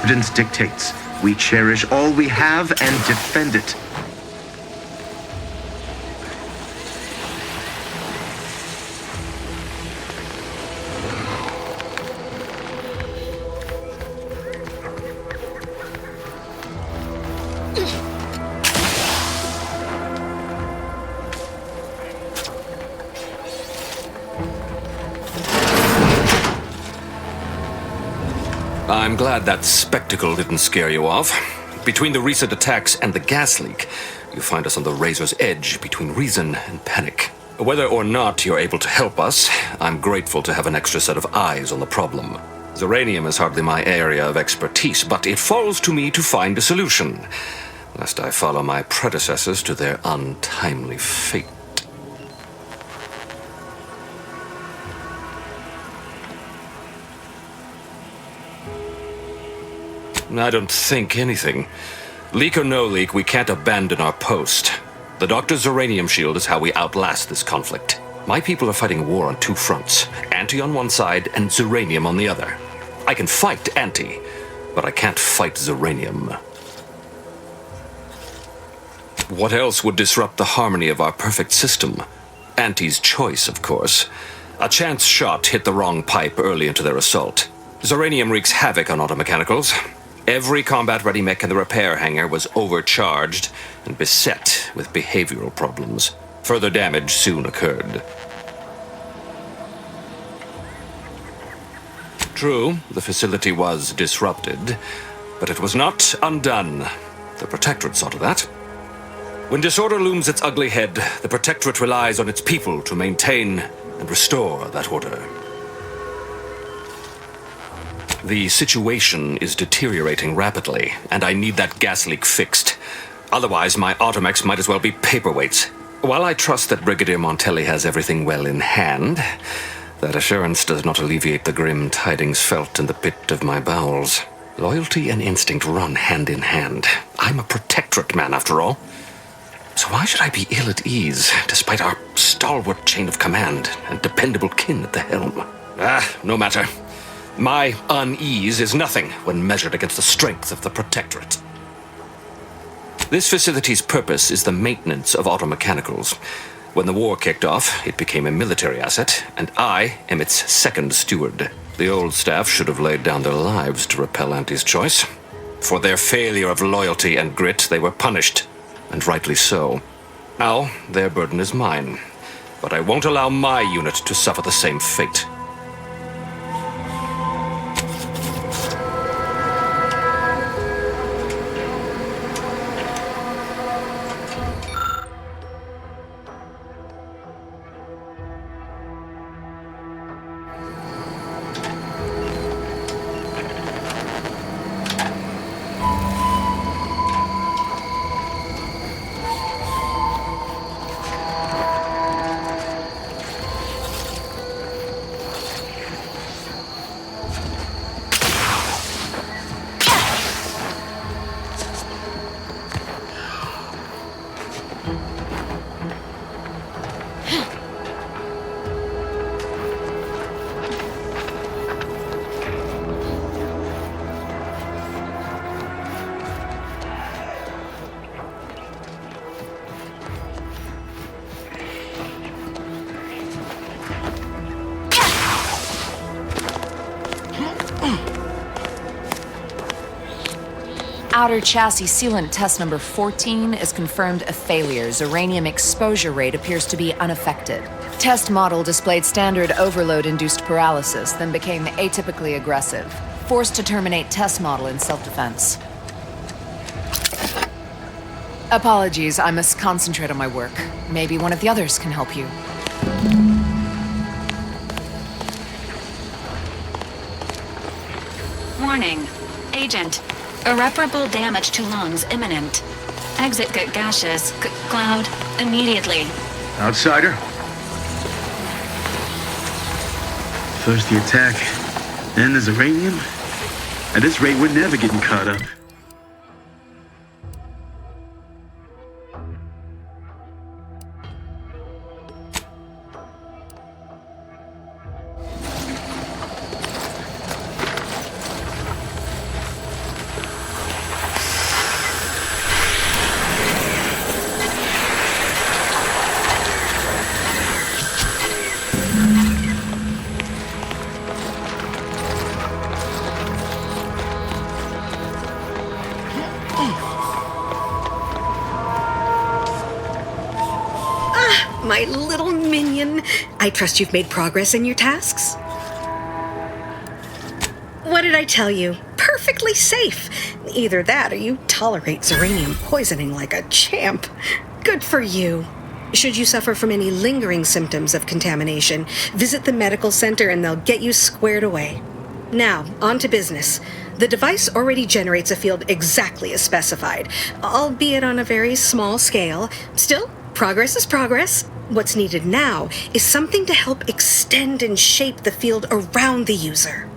Prudence dictates. We cherish all we have and defend it. I'm glad that spectacle didn't scare you off. Between the recent attacks and the gas leak, you find us on the razor's edge between reason and panic. Whether or not you're able to help us, I'm grateful to have an extra set of eyes on the problem. Zeranium is hardly my area of expertise, but it falls to me to find a solution, lest I follow my predecessors to their untimely fate. I don't think anything. Leak or no leak, we can't abandon our post. The Doctor's Zeranium shield is how we outlast this conflict. My people are fighting a war on two fronts, Anti on one side and Zeranium on the other. I can fight Anti, but I can't fight Zeranium. What else would disrupt the harmony of our perfect system? Anti's choice, of course. A chance shot hit the wrong pipe early into their assault. Zeranium wreaks havoc on automechanicals. Every combat-ready mech in the repair hangar was overcharged and beset with behavioral problems. Further damage soon occurred. True, the facility was disrupted, but it was not undone. The Protectorate saw to that. When disorder looms its ugly head, the Protectorate relies on its people to maintain and restore that order. The situation is deteriorating rapidly, and I need that gas leak fixed. Otherwise, my automechs might as well be paperweights. While I trust that Brigadier Montelli has everything well in hand, that assurance does not alleviate the grim tidings felt in the pit of my bowels. Loyalty and instinct run hand in hand. I'm a Protectorate man, after all. So why should I be ill at ease, despite our stalwart chain of command and dependable kin at the helm? No matter. My unease is nothing when measured against the strength of the Protectorate. This facility's purpose is the maintenance of automechanicals. When the war kicked off, it became a military asset, and I am its second steward. The old staff should have laid down their lives to repel Anti's choice. For their failure of loyalty and grit, they were punished, and rightly so. Now, their burden is mine, but I won't allow my unit to suffer the same fate. Outer chassis sealant test number 14 is confirmed a failure. Zeranium exposure rate appears to be unaffected. Test model displayed standard overload-induced paralysis, then became atypically aggressive. Forced to terminate test model in self-defense. Apologies, I must concentrate on my work. Maybe one of the others can help you. Warning. Agent. Irreparable damage to lungs imminent. Exit gaseous. Cloud. Immediately. Outsider. First the attack, then there's uranium. At this rate, we're never getting caught up. my little minion. I trust you've made progress in your tasks? What did I tell you? Perfectly safe. Either that or you tolerate Zeranium poisoning like a champ. Good for you. Should you suffer from any lingering symptoms of contamination, visit the medical center and they'll get you squared away. Now, on to business. The device already generates a field exactly as specified, albeit on a very small scale. Still, progress is progress. What's needed now is something to help extend and shape the field around the user.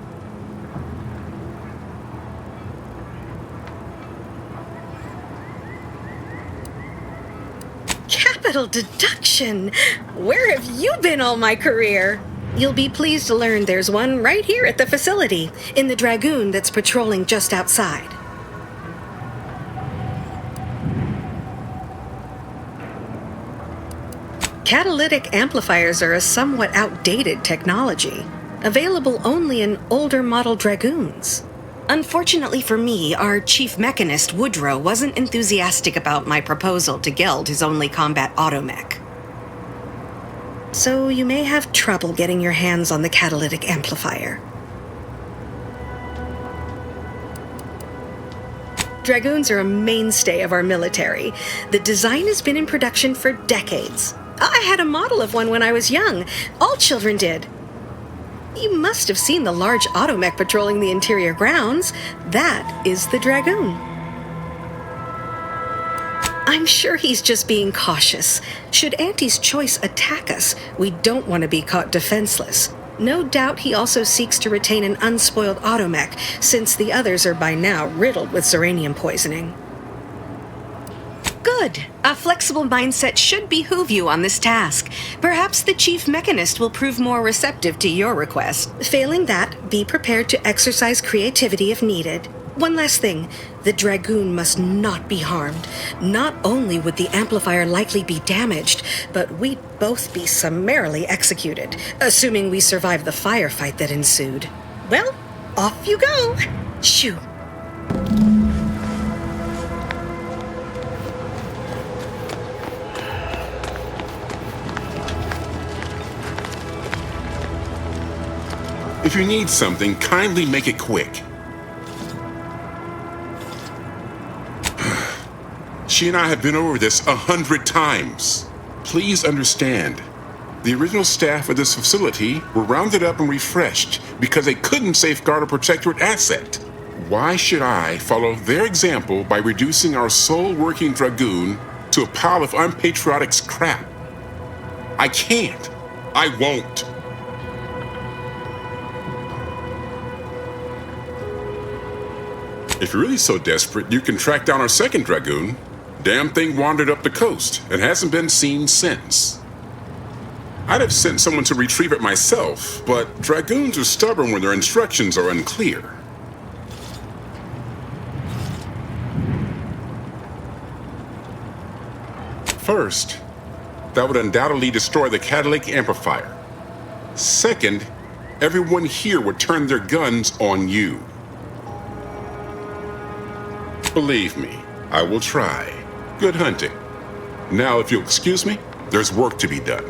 Capital deduction! Where have you been all my career? You'll be pleased to learn there's one right here at the facility, in the Dragoon that's patrolling just outside. Catalytic amplifiers are a somewhat outdated technology, available only in older model Dragoons. Unfortunately for me, our chief mechanist, Woodrow, wasn't enthusiastic about my proposal to geld his only combat automech. So you may have trouble getting your hands on the catalytic amplifier. Dragoons are a mainstay of our military. The design has been in production for decades. I had a model of one when I was young. All children did. You must have seen the large automech patrolling the interior grounds. That is the Dragoon. I'm sure he's just being cautious. Should Auntie's Choice attack us, we don't want to be caught defenseless. No doubt he also seeks to retain an unspoiled automech, since the others are by now riddled with Zeranium poisoning. Good. A flexible mindset should behoove you on this task. Perhaps the chief mechanist will prove more receptive to your request. Failing that, be prepared to exercise creativity if needed. One last thing. The Dragoon must not be harmed. Not only would the amplifier likely be damaged, but we'd both be summarily executed, assuming we survive the firefight that ensued. Well, off you go. Shoo. If you need something, kindly make it quick. She and I have been over this 100 times. Please understand, the original staff of this facility were rounded up and refreshed because they couldn't safeguard a protectorate asset. Why should I follow their example by reducing our sole working Dragoon to a pile of unpatriotic scrap? I can't. I won't. If you're really so desperate, you can track down our second Dragoon. Damn thing wandered up the coast and hasn't been seen since. I'd have sent someone to retrieve it myself, but Dragoons are stubborn when their instructions are unclear. First, that would undoubtedly destroy the catalytic amplifier. Second, everyone here would turn their guns on you. Believe me, I will try. Good hunting. Now, if you'll excuse me, there's work to be done.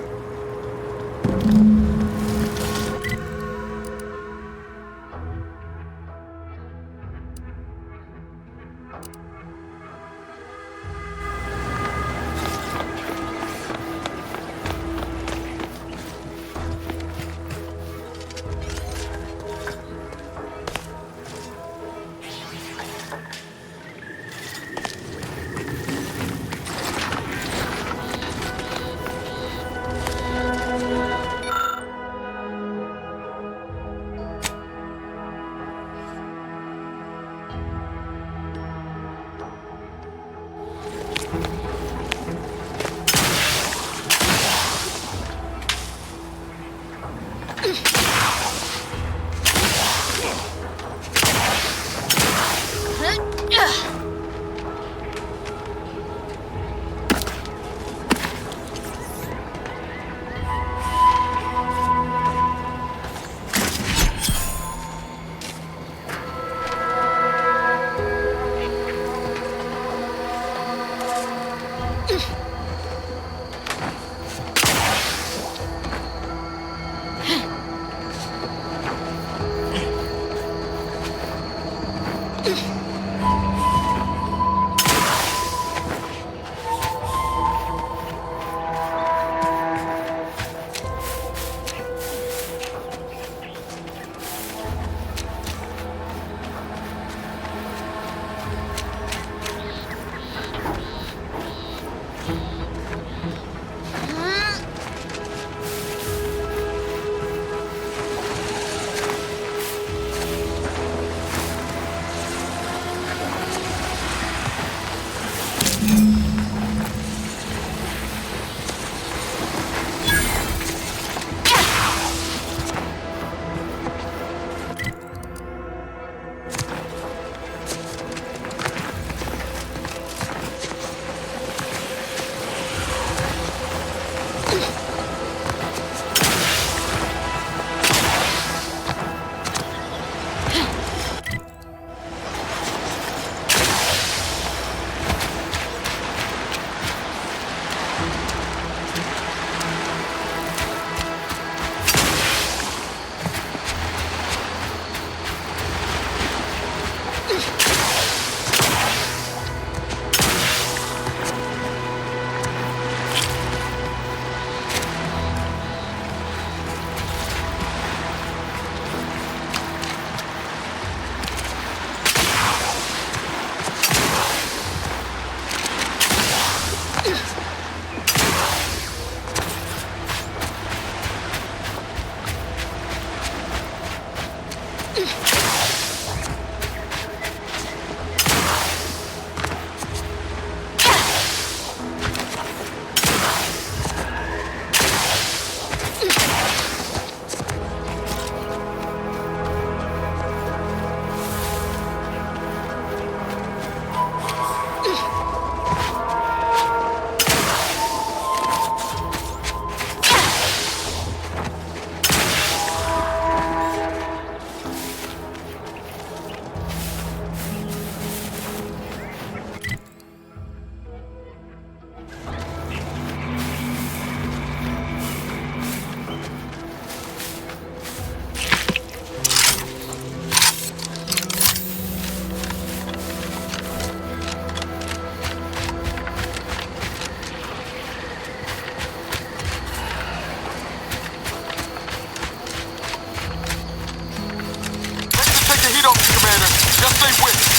the heat open, Commander. Just stay with it.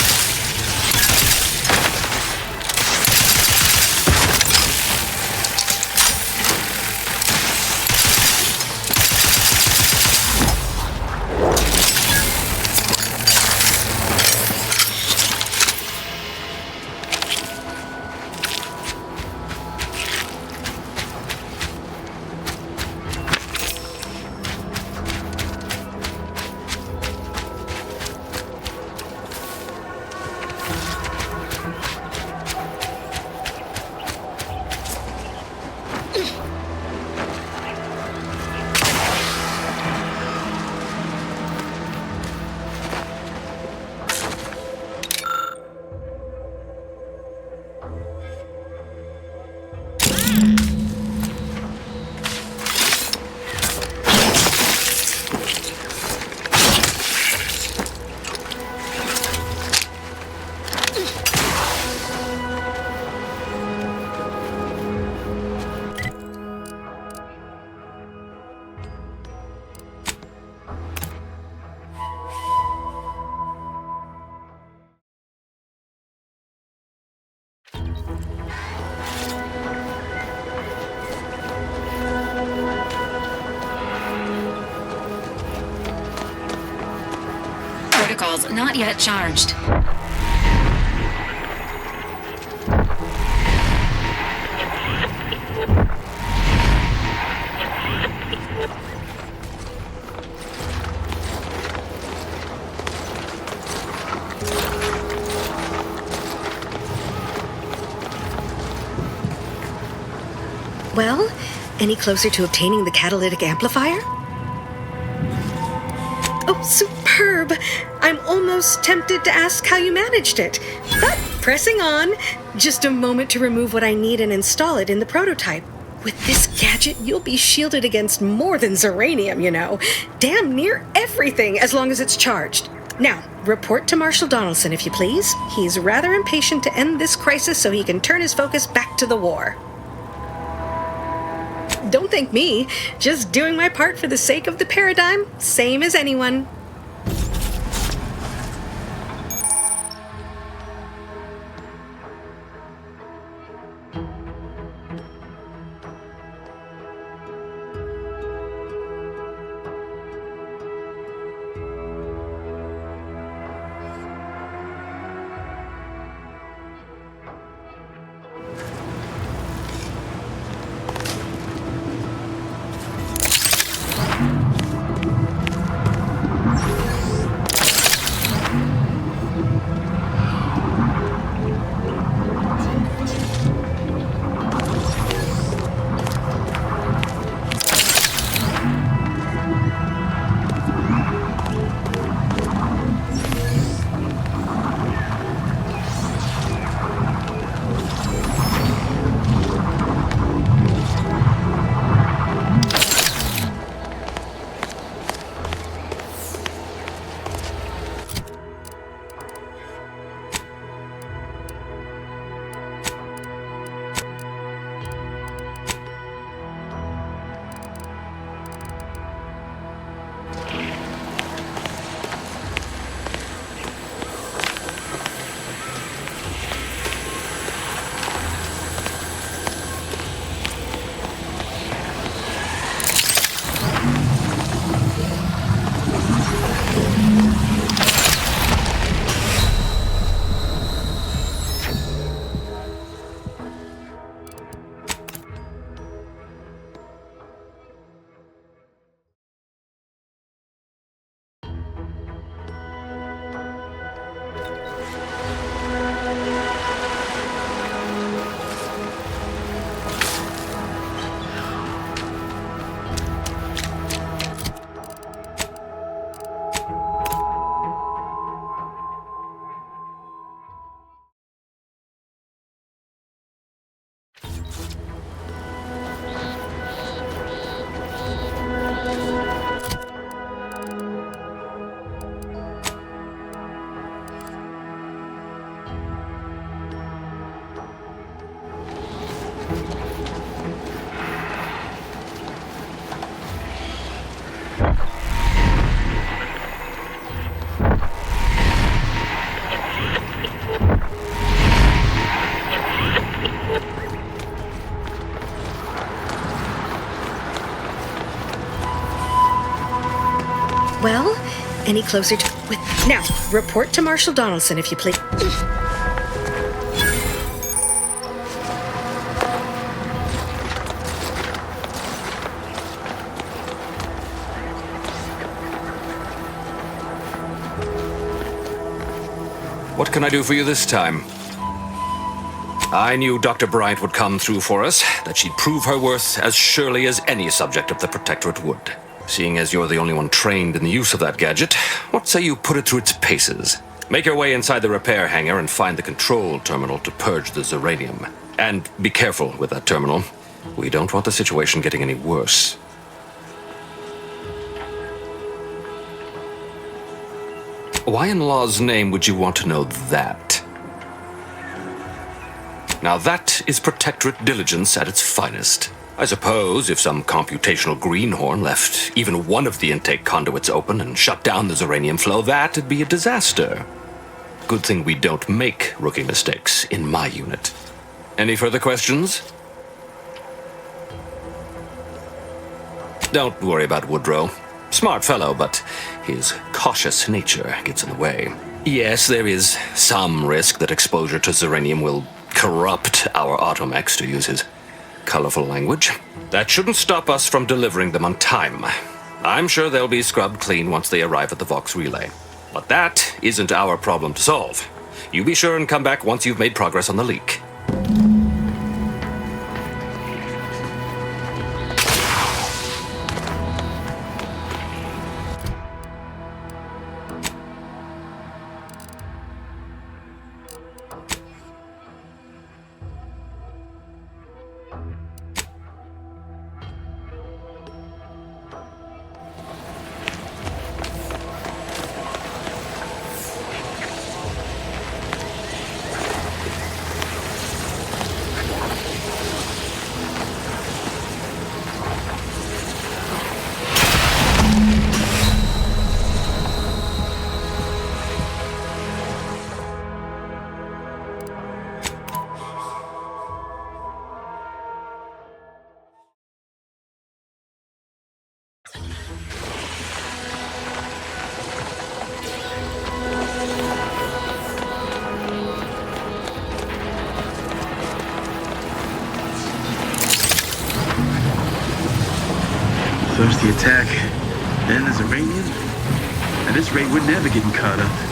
Protocols not yet charged. Well, any closer to obtaining the catalytic amplifier? Oh, superb! I'm almost tempted to ask how you managed it. But pressing on, just a moment to remove what I need and install it in the prototype. With this gadget, you'll be shielded against more than Zeranium, you know. Damn near everything, as long as it's charged. Now, report to Marshal Donaldson, if you please. He's rather impatient to end this crisis so he can turn his focus back to the war. Don't thank me. Just doing my part for the sake of the paradigm, same as anyone. Well, any closer to... Now, report to Marshal Donaldson, if you please. What can I do for you this time? I knew Dr. Bryant would come through for us, that she'd prove her worth as surely as any subject of the Protectorate would. Seeing as you're the only one trained in the use of that gadget, what say you put it through its paces? Make your way inside the repair hangar and find the control terminal to purge the Zeranium. And be careful with that terminal. We don't want the situation getting any worse. Why in law's name would you want to know that? Now that is Protectorate diligence at its finest. I suppose if some computational greenhorn left even one of the intake conduits open and shut down the Zeranium flow, that'd be a disaster. Good thing we don't make rookie mistakes in my unit. Any further questions? Don't worry about Woodrow. Smart fellow, but his cautious nature gets in the way. Yes, there is some risk that exposure to Zeranium will corrupt our automechs, to use his colorful language. That shouldn't stop us from delivering them on time. I'm sure they'll be scrubbed clean once they arrive at the Vox relay. But that isn't our problem to solve. You be sure and come back once you've made progress on the leak. First the attack, then the Zeranium. At this rate, we're never getting caught up.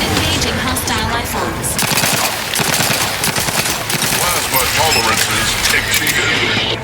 Engaging hostile life forms. Plasma tolerances exceeded.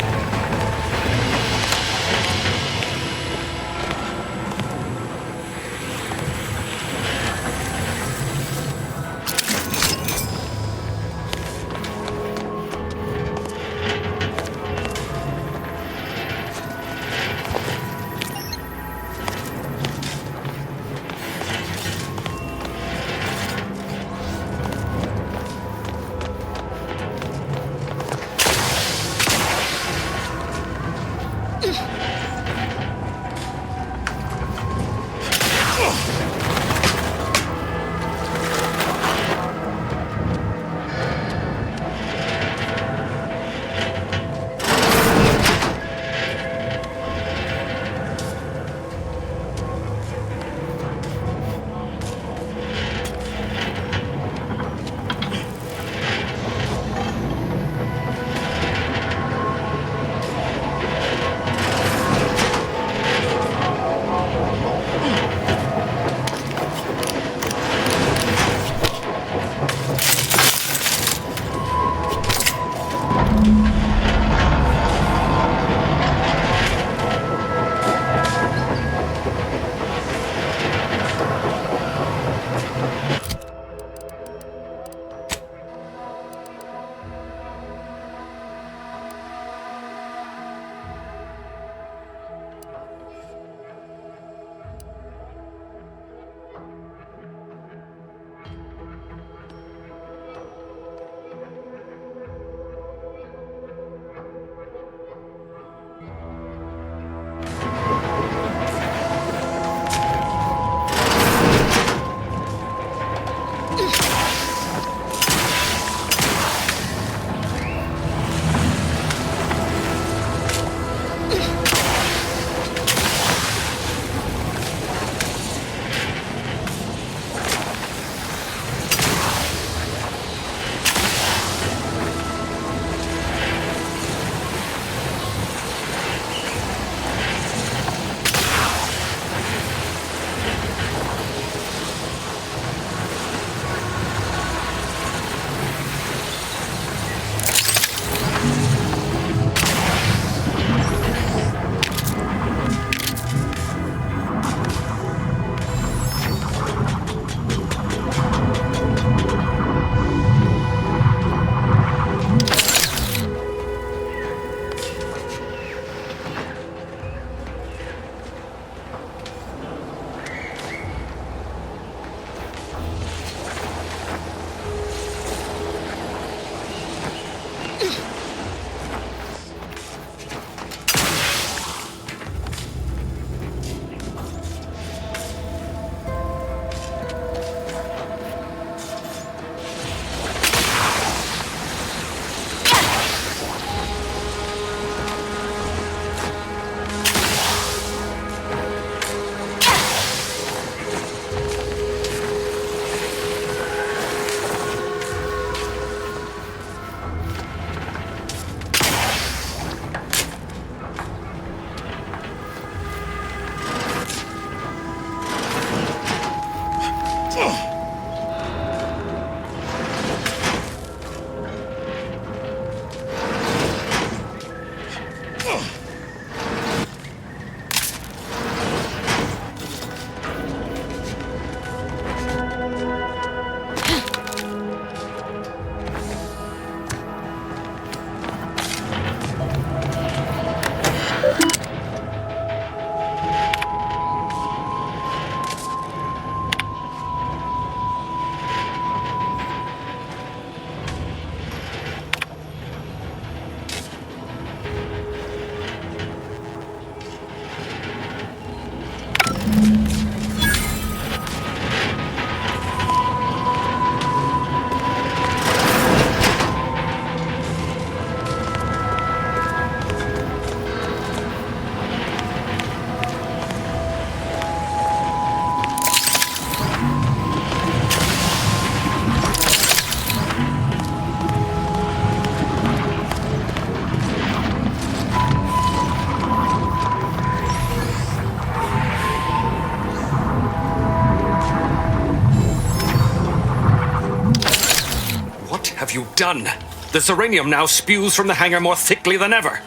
done? The uranium now spews from the hangar more thickly than ever.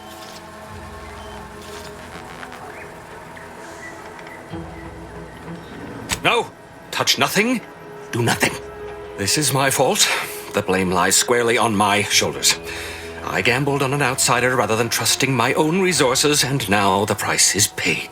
No! Touch nothing, do nothing. This is my fault. The blame lies squarely on my shoulders. I gambled on an outsider rather than trusting my own resources, and now the price is paid.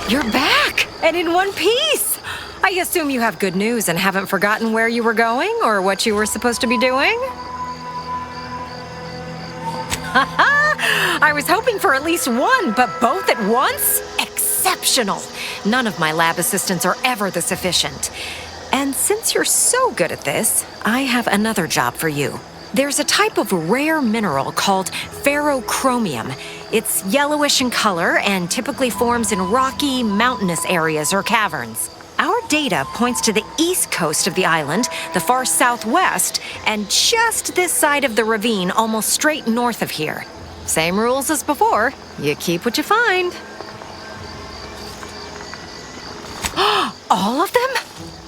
You're back! And in one piece! I assume you have good news and haven't forgotten where you were going or what you were supposed to be doing? I was hoping for at least one, but both at once? Exceptional! None of my lab assistants are ever this efficient. And since you're so good at this, I have another job for you. There's a type of rare mineral called ferrochromium. It's yellowish in color and typically forms in rocky, mountainous areas or caverns. Our data points to the east coast of the island, the far southwest, and just this side of the ravine, almost straight north of here. Same rules as before. You keep what you find. All of them?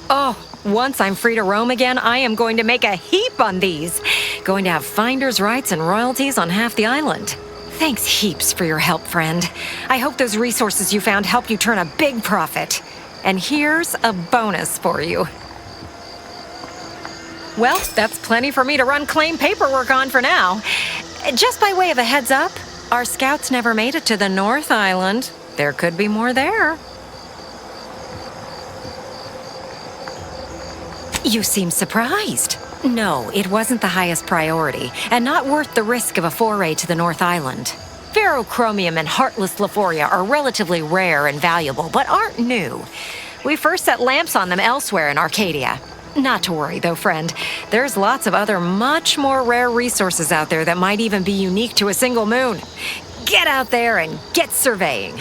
Oh, once I'm free to roam again, I am going to make a heap on these. Going to have finder's rights and royalties on half the island. Thanks heaps for your help, friend. I hope those resources you found help you turn a big profit. And here's a bonus for you. Well, that's plenty for me to run claim paperwork on for now. Just by way of a heads up, our scouts never made it to the North Island. There could be more there. You seem surprised. No, it wasn't the highest priority, and not worth the risk of a foray to the North Island. Ferrochromium and heartless Lephoria are relatively rare and valuable, but aren't new. We first set lamps on them elsewhere in Arcadia. Not to worry, though, friend. There's lots of other much more rare resources out there that might even be unique to a single moon. Get out there and get surveying.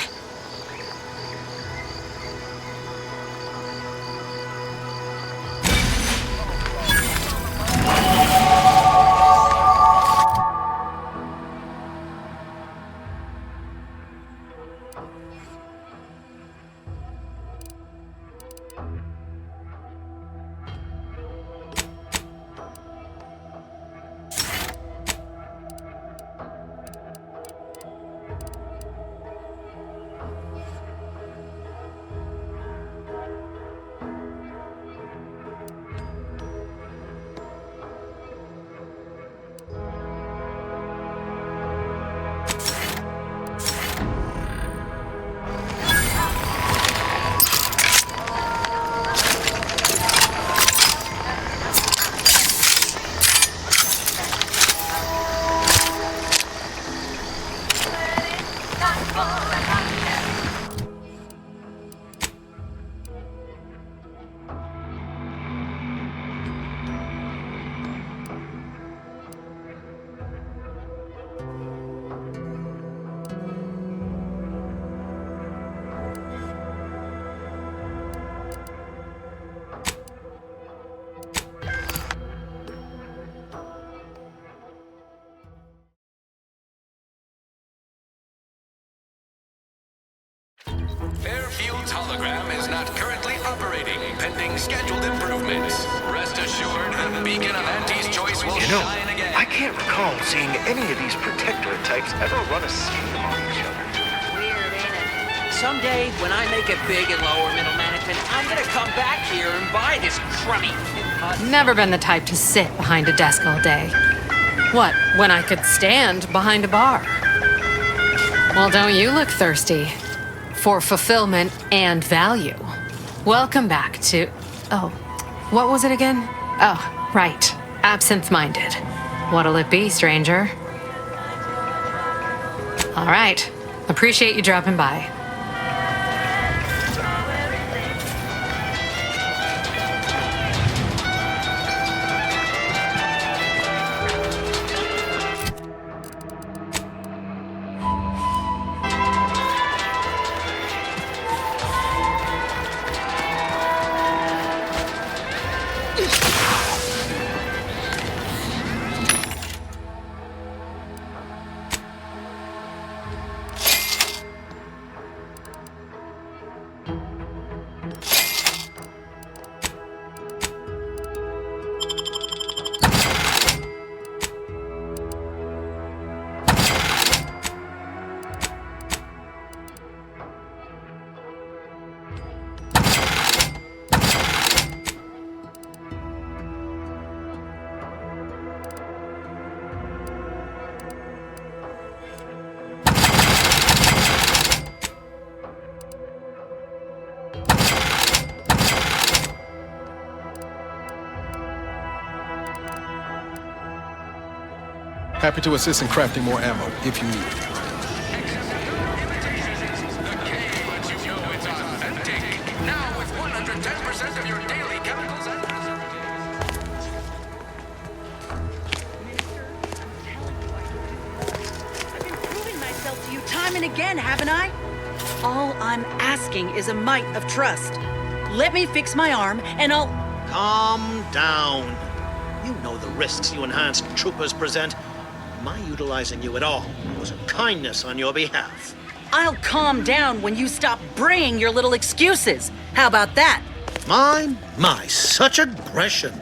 Fairfield's hologram is not currently operating, pending scheduled improvements. Rest assured, the beacon of Auntie's choice will shine again. I can't recall seeing any of these protectorate types ever run a scheme on each other. Weird, ain't it? Someday, when I make it big in lower middle management, I'm gonna come back here and buy this crummy... Never been the type to sit behind a desk all day. What, when I could stand behind a bar? Well, don't you look thirsty for fulfillment and value. Welcome back to... Oh, what was it again? Oh, right. Absent-minded. What'll it be, stranger? All right. Appreciate you dropping by. Happy to assist in crafting more ammo, if you need it. Now with 110% of your daily chemicals and... Proving myself to you time and again, haven't I? All I'm asking is a mite of trust. Let me fix my arm, and I'll... Calm down. You know the risks you enhanced troopers present. My utilizing you at all was a kindness on your behalf. I'll calm down when you stop bringing your little excuses. How about that? My, such aggression.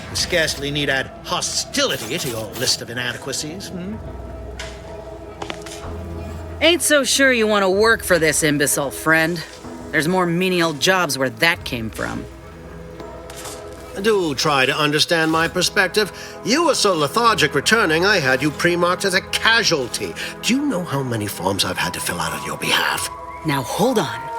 You scarcely need add hostility to your list of inadequacies. Ain't so sure you want to work for this imbecile, friend. There's more menial jobs where that came from. Do try to understand my perspective. You were so lethargic returning, I had you pre-marked as a casualty. Do you know how many forms I've had to fill out on your behalf? Now hold on.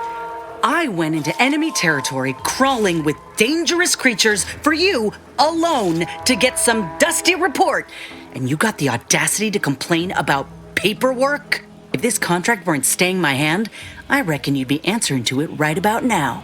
I went into enemy territory crawling with dangerous creatures for you alone to get some dusty report. And you got the audacity to complain about paperwork? If this contract weren't staying my hand, I reckon you'd be answering to it right about now.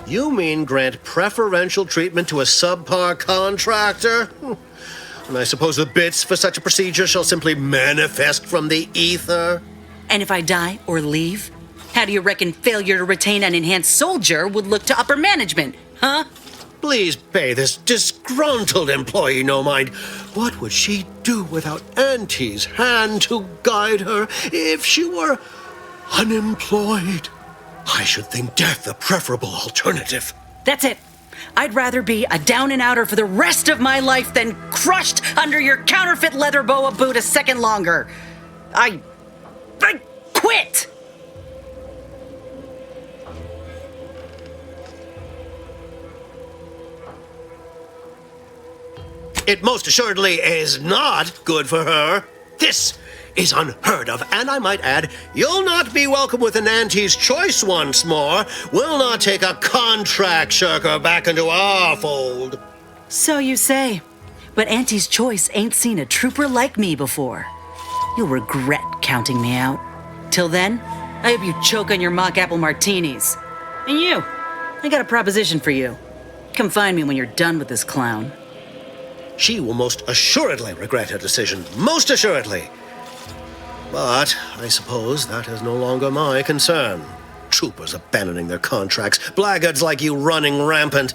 You mean grant preferential treatment to a subpar contractor? And I suppose the bits for such a procedure shall simply manifest from the ether? And if I die or leave, how do you reckon failure to retain an enhanced soldier would look to upper management, huh? Please pay this disgruntled employee no mind. What would she do without Auntie's hand to guide her if she were unemployed? I should think death a preferable alternative. That's it. I'd rather be a down and outer for the rest of my life than crushed under your counterfeit leather boa boot a second longer. I quit! It most assuredly is not good for her. This is unheard of, and I might add, you'll not be welcome with an Auntie's choice once more. We'll not take a contract shirker back into our fold. So you say, but Auntie's choice ain't seen a trooper like me before. You'll regret counting me out. Till then, I hope you choke on your mock apple martinis. And you, I got a proposition for you. Come find me when you're done with this clown. She will most assuredly regret her decision. Most assuredly. But I suppose that is no longer my concern. Troopers abandoning their contracts, blackguards like you running rampant.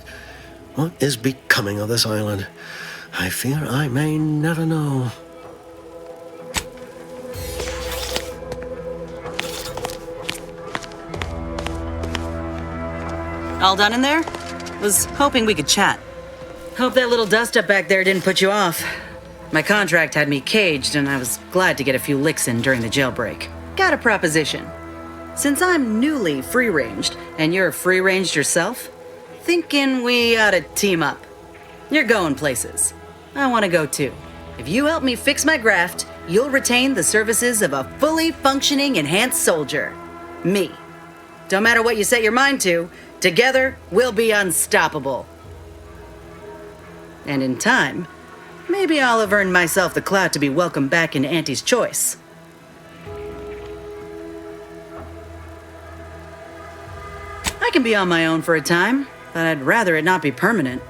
What is becoming of this island? I fear I may never know. All done in there? Was hoping we could chat. Hope that little dust-up back there didn't put you off. My contract had me caged, and I was glad to get a few licks in during the jailbreak. Got a proposition. Since I'm newly free-ranged, and you're free-ranged yourself, thinking we ought to team up. You're going places. I want to go too. If you help me fix my graft, you'll retain the services of a fully functioning enhanced soldier. Me. Don't matter what you set your mind to, together we'll be unstoppable. And in time, maybe I'll have earned myself the clout to be welcomed back into Auntie's Choice. I can be on my own for a time, but I'd rather it not be permanent.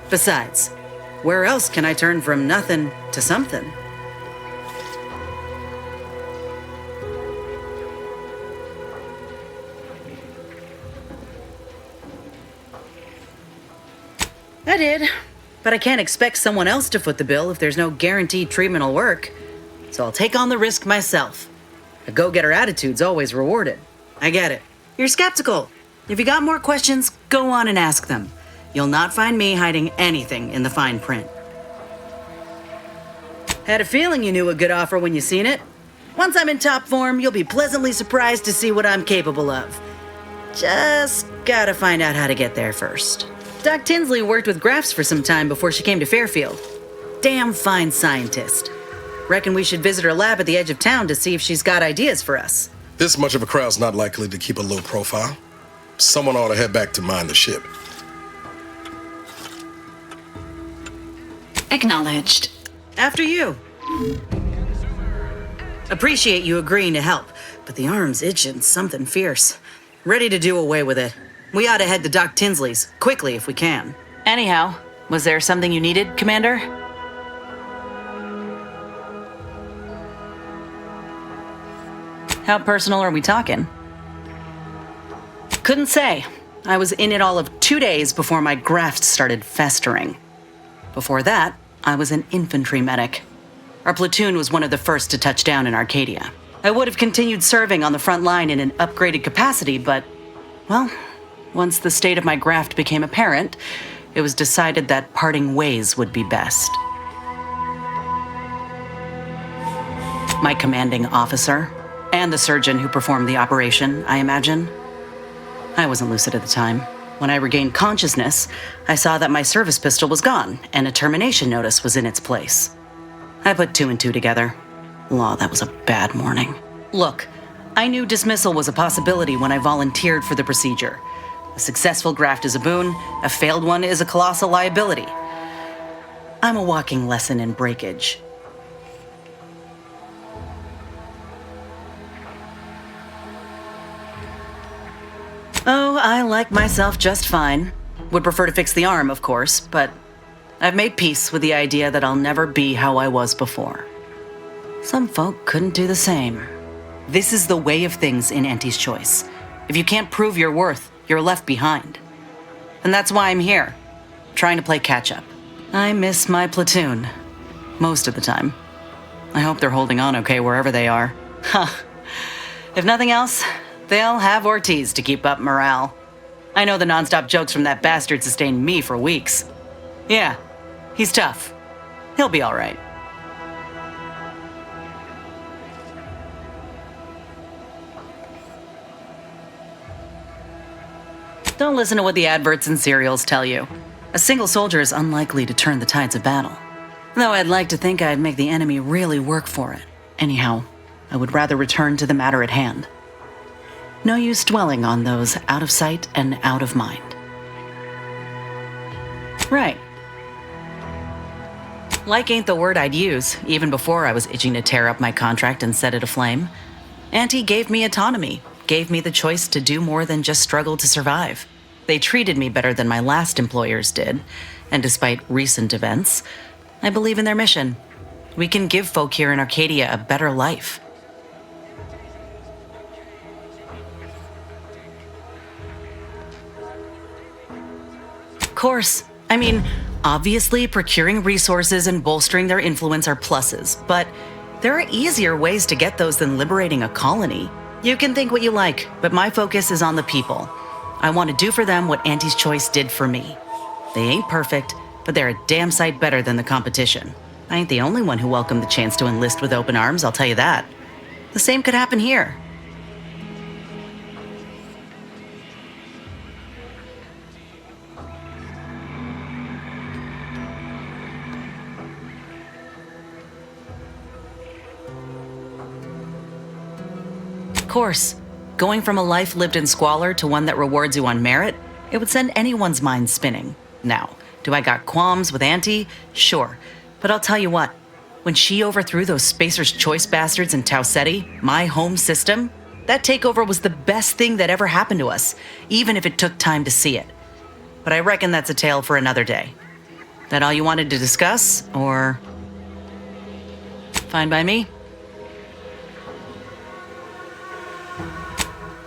Besides, where else can I turn from nothing to something? I did, but I can't expect someone else to foot the bill if there's no guaranteed treatment will work. So I'll take on the risk myself. A go-getter attitude's always rewarded. I get it. You're skeptical. If you got more questions, go on and ask them. You'll not find me hiding anything in the fine print. Had a feeling you knew a good offer when you seen it. Once I'm in top form, you'll be pleasantly surprised to see what I'm capable of. Just gotta find out how to get there first. Doc Tinsley worked with grafts for some time before she came to Fairfield. Damn fine scientist. Reckon we should visit her lab at the edge of town to see if she's got ideas for us. This much of a crowd's not likely to keep a low profile. Someone ought to head back to mind the ship. Acknowledged. After you. Appreciate you agreeing to help, but the arm's itching something fierce. Ready to do away with it. We ought to head to Doc Tinsley's, quickly if we can. Anyhow, was there something you needed, Commander? How personal are we talking? Couldn't say. I was in it all of 2 days before my graft started festering. Before that, I was an infantry medic. Our platoon was one of the first to touch down in Arcadia. I would have continued serving on the front line in an upgraded capacity, but, well, once the state of my graft became apparent, it was decided that parting ways would be best. My commanding officer, and the surgeon who performed the operation, I imagine. I wasn't lucid at the time. When I regained consciousness, I saw that my service pistol was gone, and a termination notice was in its place. I put 2 and 2 together. Law, that was a bad morning. Look, I knew dismissal was a possibility when I volunteered for the procedure. A successful graft is a boon, a failed one is a colossal liability. I'm a walking lesson in breakage. Oh, I like myself just fine. Would prefer to fix the arm, of course, but I've made peace with the idea that I'll never be how I was before. Some folk couldn't do the same. This is the way of things in Auntie's Choice. If you can't prove your worth, you're left behind. And that's why I'm here, trying to play catch-up. I miss my platoon, most of the time. I hope they're holding on okay wherever they are. Huh. If nothing else, they'll have Ortiz to keep up morale. I know the nonstop jokes from that bastard sustained me for weeks. Yeah, he's tough. He'll be all right. Don't listen to what the adverts and serials tell you. A single soldier is unlikely to turn the tides of battle. Though I'd like to think I'd make the enemy really work for it. Anyhow, I would rather return to the matter at hand. No use dwelling on those out of sight and out of mind. Right. Like ain't the word I'd use, even before I was itching to tear up my contract and set it aflame. Auntie gave me autonomy, gave me the choice to do more than just struggle to survive. They treated me better than my last employers did, and despite recent events, I believe in their mission. We can give folk here in Arcadia a better life. Of course. I mean, obviously procuring resources and bolstering their influence are pluses, but there are easier ways to get those than liberating a colony. You can think what you like, but my focus is on the people. I want to do for them what Auntie's Choice did for me. They ain't perfect, but they're a damn sight better than the competition. I ain't the only one who welcomed the chance to enlist with open arms, I'll tell you that. The same could happen here. course. Going from a life lived in squalor to one that rewards you on merit, it would send anyone's mind spinning. Now, do I got qualms with Auntie? Sure. But I'll tell you what, when she overthrew those Spacer's Choice bastards in Tau Ceti, my home system, that takeover was the best thing that ever happened to us, even if it took time to see it. But I reckon that's a tale for another day. That all you wanted to discuss, or... Fine by me?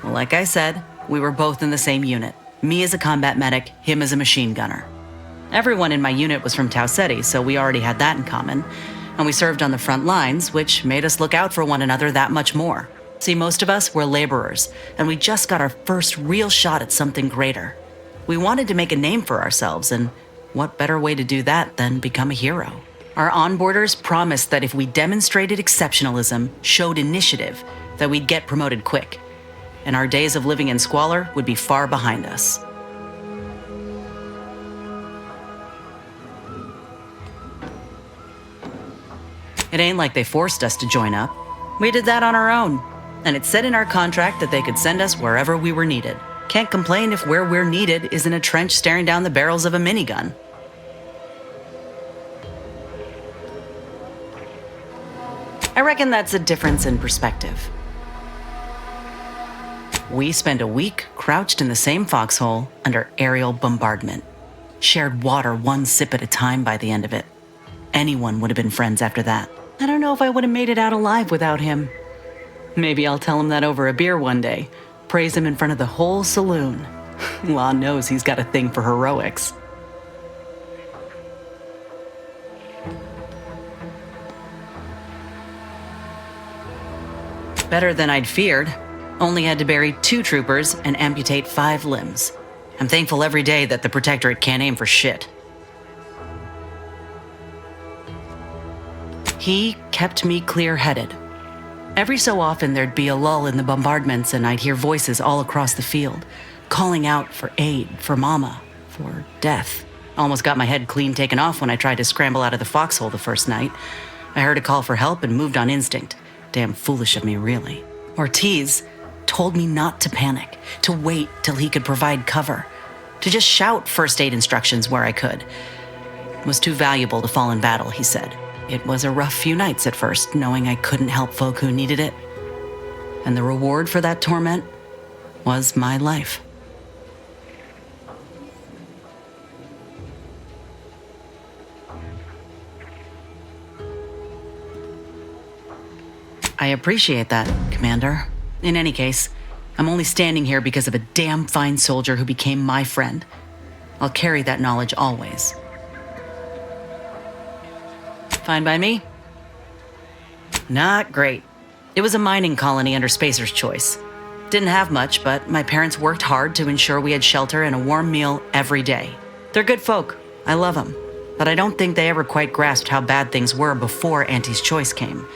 Well, like I said, we were both in the same unit. Me as a combat medic, him as a machine gunner. Everyone in my unit was from Tau Ceti, so we already had that in common. And we served on the front lines, which made us look out for one another that much more. See, most of us were laborers, and we just got our first real shot at something greater. We wanted to make a name for ourselves, and what better way to do that than become a hero? Our onboarders promised that if we demonstrated exceptionalism, showed initiative, that we'd get promoted quick. And our days of living in squalor would be far behind us. It ain't like they forced us to join up. We did that on our own. And it said in our contract that they could send us wherever we were needed. Can't complain if where we're needed is in a trench staring down the barrels of a minigun. I reckon that's a difference in perspective. We spent a week crouched in the same foxhole under aerial bombardment. Shared water one sip at a time by the end of it. Anyone would have been friends after that. I don't know if I would have made it out alive without him. Maybe I'll tell him that over a beer one day. Praise him in front of the whole saloon. Law knows he's got a thing for heroics. Better than I'd feared. Only had to bury 2 troopers and amputate 5 limbs. I'm thankful every day that the Protectorate can't aim for shit. He kept me clear-headed. Every so often there'd be a lull in the bombardments and I'd hear voices all across the field, calling out for aid, for mama, for death. Almost got my head clean taken off when I tried to scramble out of the foxhole the first night. I heard a call for help and moved on instinct. Damn foolish of me, really. Ortiz told me not to panic, to wait till he could provide cover, to just shout first aid instructions where I could. It was too valuable to fall in battle, he said. It was a rough few nights at first, knowing I couldn't help folk who needed it. And the reward for that torment was my life. I appreciate that, Commander. In any case, I'm only standing here because of a damn fine soldier who became my friend. I'll carry that knowledge always. Fine by me? Not great. It was a mining colony under Spacer's Choice. Didn't have much, but my parents worked hard to ensure we had shelter and a warm meal every day. They're good folk. I love them. But I don't think they ever quite grasped how bad things were before Auntie's Choice came.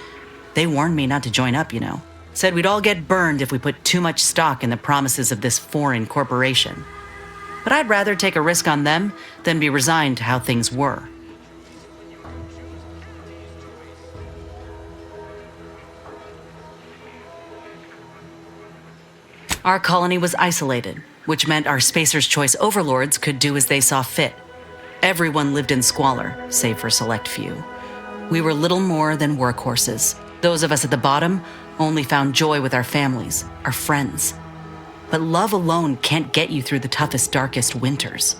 They warned me not to join up, you know. Said we'd all get burned if we put too much stock in the promises of this foreign corporation. But I'd rather take a risk on them than be resigned to how things were. Our colony was isolated, which meant our Spacer's Choice overlords could do as they saw fit. Everyone lived in squalor, save for a select few. We were little more than workhorses. Those of us at the bottom only found joy with our families, our friends. But love alone can't get you through the toughest, darkest winters.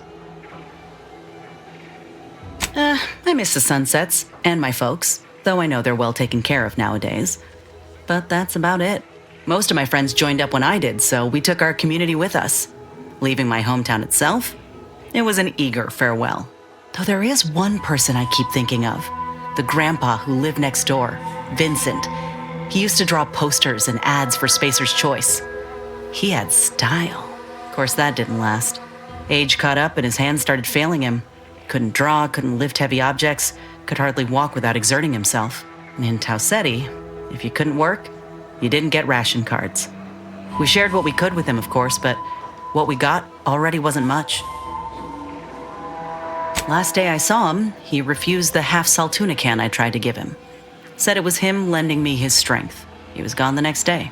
I miss the sunsets and my folks, though I know they're well taken care of nowadays. But that's about it. Most of my friends joined up when I did, so we took our community with us. Leaving my hometown itself, it was an eager farewell. Though there is one person I keep thinking of, the grandpa who lived next door, Vincent. He used to draw posters and ads for Spacer's Choice. He had style. Of course, that didn't last. Age caught up and his hands started failing him. Couldn't draw, couldn't lift heavy objects, could hardly walk without exerting himself. And in Tau Ceti, if you couldn't work, you didn't get ration cards. We shared what we could with him, of course, but what we got already wasn't much. Last day I saw him, he refused the half-salt tuna can I tried to give him. Said it was him lending me his strength. He was gone the next day.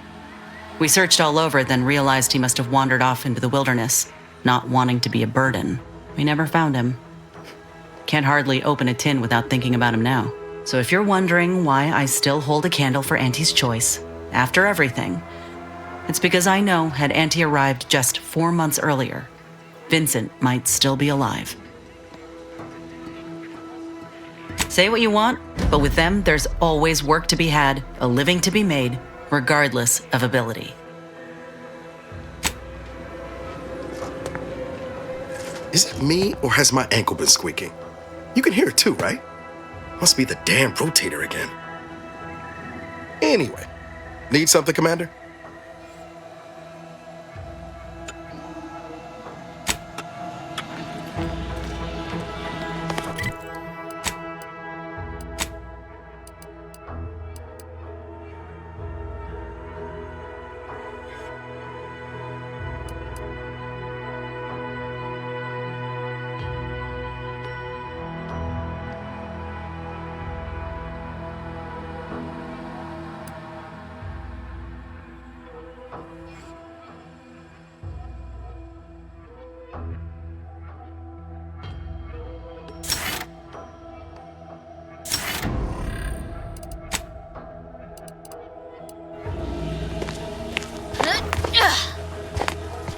We searched all over, then realized he must have wandered off into the wilderness, not wanting to be a burden. We never found him. Can't hardly open a tin without thinking about him now. So if you're wondering why I still hold a candle for Auntie's choice, after everything, it's because I know had Auntie arrived just 4 months earlier, Vincent might still be alive. Say what you want, but with them, there's always work to be had, a living to be made, regardless of ability. Is it me, or has my ankle been squeaking? You can hear it too, right? Must be the damn rotator again. Anyway, need something, Commander?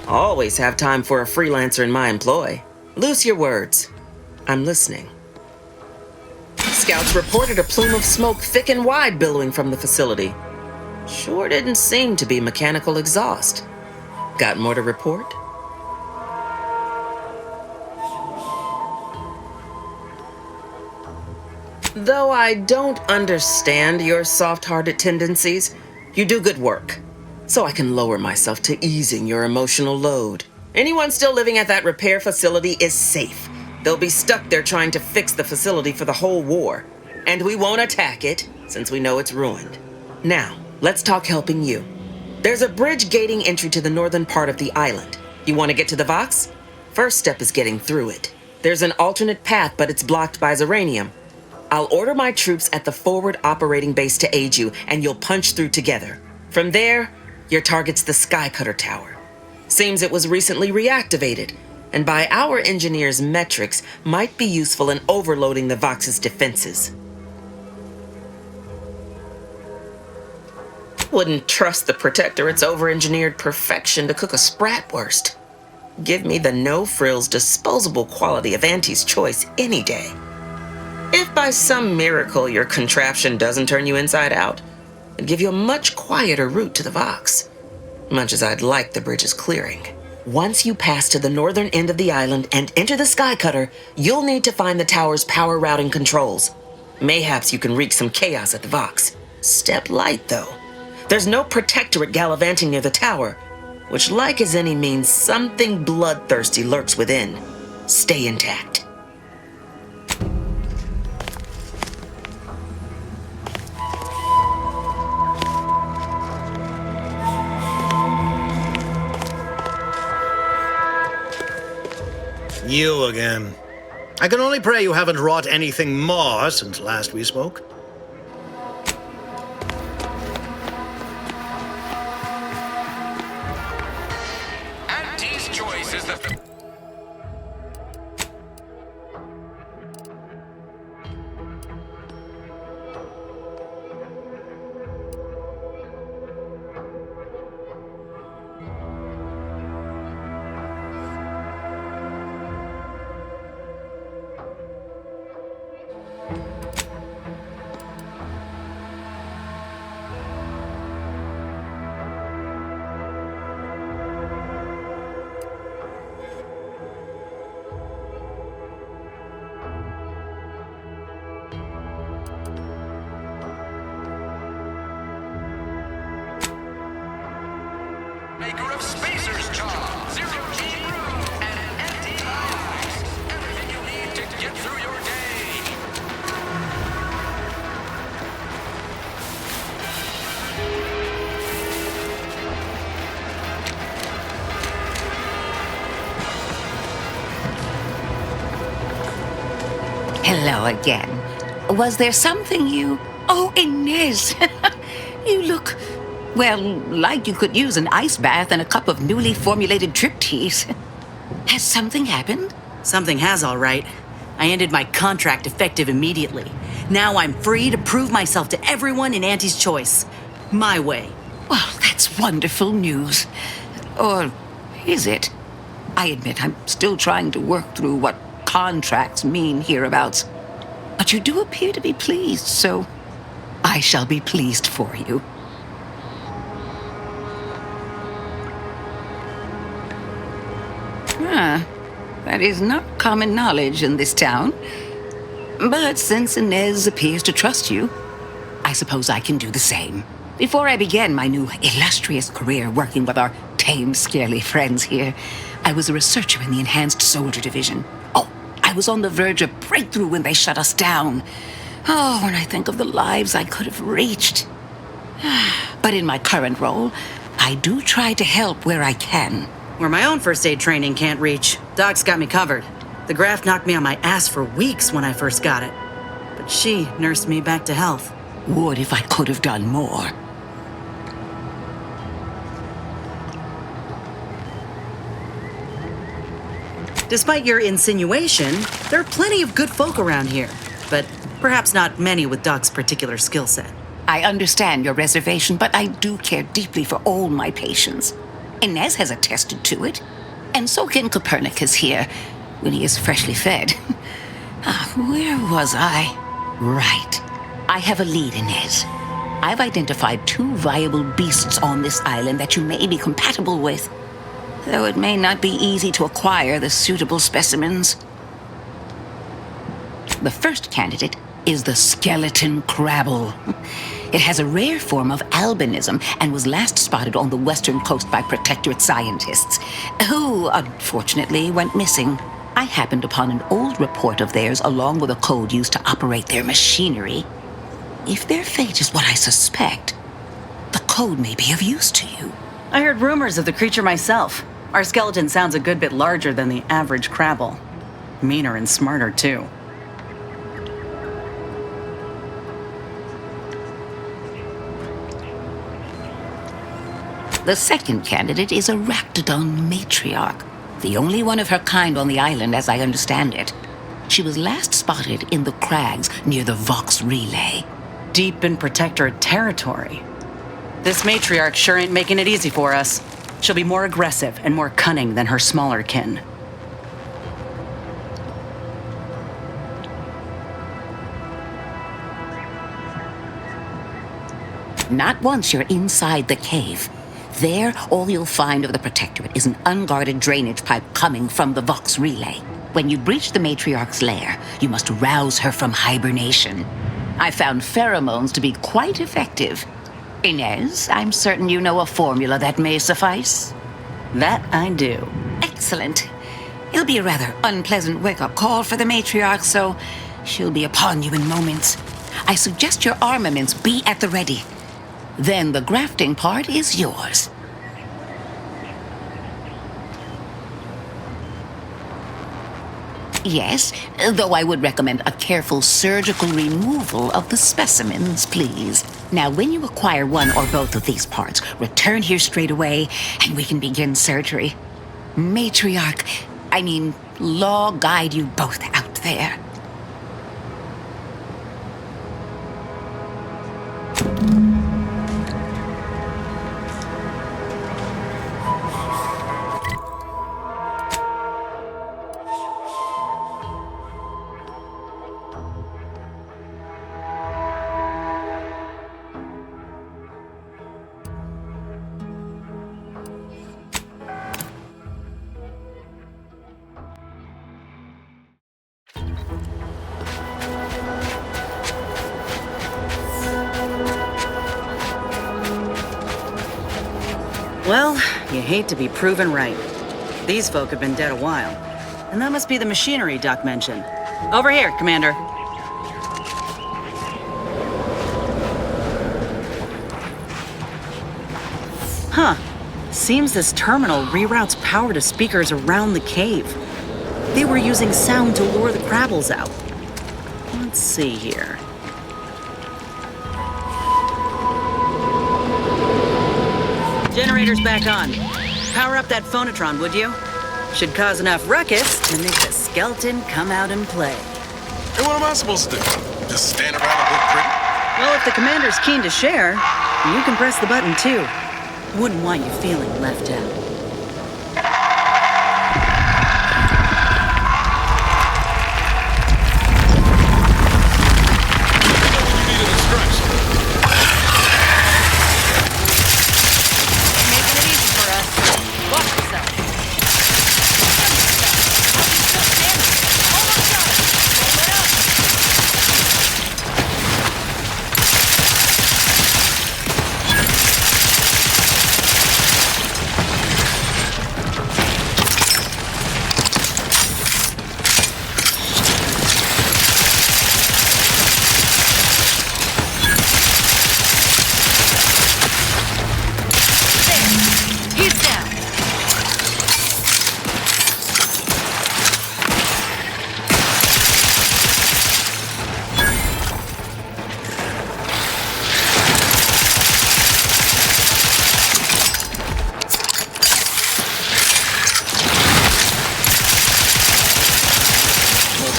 Always have time for a freelancer in my employ. Loose your words. I'm listening. Scouts reported a plume of smoke thick and wide billowing from the facility. Sure didn't seem to be mechanical exhaust. Got more to report? Though I don't understand your soft-hearted tendencies, you do good work. So I can lower myself to easing your emotional load. Anyone still living at that repair facility is safe. They'll be stuck there trying to fix the facility for the whole war. And we won't attack it, since we know it's ruined. Now, let's talk helping you. There's a bridge gating entry to the northern part of the island. You want to get to the Vox? First step is getting through it. There's an alternate path, but it's blocked by Zeranium. I'll order my troops at the forward operating base to aid you, and you'll punch through together. From there, your target's the Skycutter Tower. Seems it was recently reactivated, and by our engineers' metrics, might be useful in overloading the Vox's defenses. Wouldn't trust the Protectorate's over-engineered perfection to cook a spratwurst. Give me the no-frills, disposable quality of Auntie's choice any day. If by some miracle your contraption doesn't turn you inside out, it'd give you a much quieter route to the Vox. Much as I'd like the bridge's clearing. Once you pass to the northern end of the island and enter the Skycutter, you'll need to find the tower's power routing controls. Mayhaps you can wreak some chaos at the Vox. Step light, though. There's no Protectorate gallivanting near the tower, which, like as any, means something bloodthirsty lurks within. Stay intact. You again. I can only pray you haven't wrought anything more since last we spoke. Auntie's choice is the... Maker of Spacer's Charm, Zero-G Brew, and anti-lies. Everything you need to get through your day. Hello again. Was there something you... Oh, Inez! You look Well, like you could use an ice bath and a cup of newly formulated trip teas. Has something happened? Something has, all right. I ended my contract effective immediately. Now I'm free to prove myself to everyone in Auntie's Choice. My way. Well, that's wonderful news. Or is it? I admit I'm still trying to work through what contracts mean hereabouts. But you do appear to be pleased, so I shall be pleased for you. That is not common knowledge in this town. But since Inez appears to trust you, I suppose I can do the same. Before I began my new illustrious career working with our tame, scaly friends here, I was a researcher in the Enhanced Soldier Division. Oh, I was on the verge of breakthrough when they shut us down. Oh, when I think of the lives I could have reached. But in my current role, I do try to help where I can. Where my own first aid training can't reach, Doc's got me covered. The graft knocked me on my ass for weeks when I first got it. But she nursed me back to health. Would if I could have done more. Despite your insinuation, there are plenty of good folk around here. But perhaps not many with Doc's particular skill set. I understand your reservation, but I do care deeply for all my patients. Inez has attested to it, and so can Copernicus here, when he is freshly fed. Where was I? Right. I have a lead, Inez. I've identified 2 viable beasts on this island that you may be compatible with, though it may not be easy to acquire the suitable specimens. The first candidate is the skeleton crabble. It has a rare form of albinism and was last spotted on the western coast by Protectorate scientists, who unfortunately went missing. I happened upon an old report of theirs along with a code used to operate their machinery. If their fate is what I suspect, the code may be of use to you. I heard rumors of the creature myself. Our skeleton sounds a good bit larger than the average crabble. Meaner and smarter, too. The second candidate is a Ractodon matriarch, the only one of her kind on the island as I understand it. She was last spotted in the crags near the Vox Relay. Deep in Protectorate territory. This matriarch sure ain't making it easy for us. She'll be more aggressive and more cunning than her smaller kin. Not once you're inside the cave. There, all you'll find of the Protectorate is an unguarded drainage pipe coming from the Vox Relay. When you breach the matriarch's lair, you must rouse her from hibernation. I found pheromones to be quite effective. Inez, I'm certain you know a formula that may suffice. That I do. Excellent. It'll be a rather unpleasant wake-up call for the matriarch, so she'll be upon you in moments. I suggest your armaments be at the ready. Then the grafting part is yours. Yes, though I would recommend a careful surgical removal of the specimens, please. Now, when you acquire one or both of these parts, return here straight away, and we can begin surgery. Law guide you both out there. Well, you hate to be proven right. These folk have been dead a while. And that must be the machinery Doc mentioned. Over here, Commander. Huh. Seems this terminal reroutes power to speakers around the cave. They were using sound to lure the crabbles out. Let's see here. Generator's back on. Power up that phonotron, would you? Should cause enough ruckus to make the skeleton come out and play. Hey, what am I supposed to do? Just stand around and look pretty? Well, if the commander's keen to share, you can press the button too. Wouldn't want you feeling left out.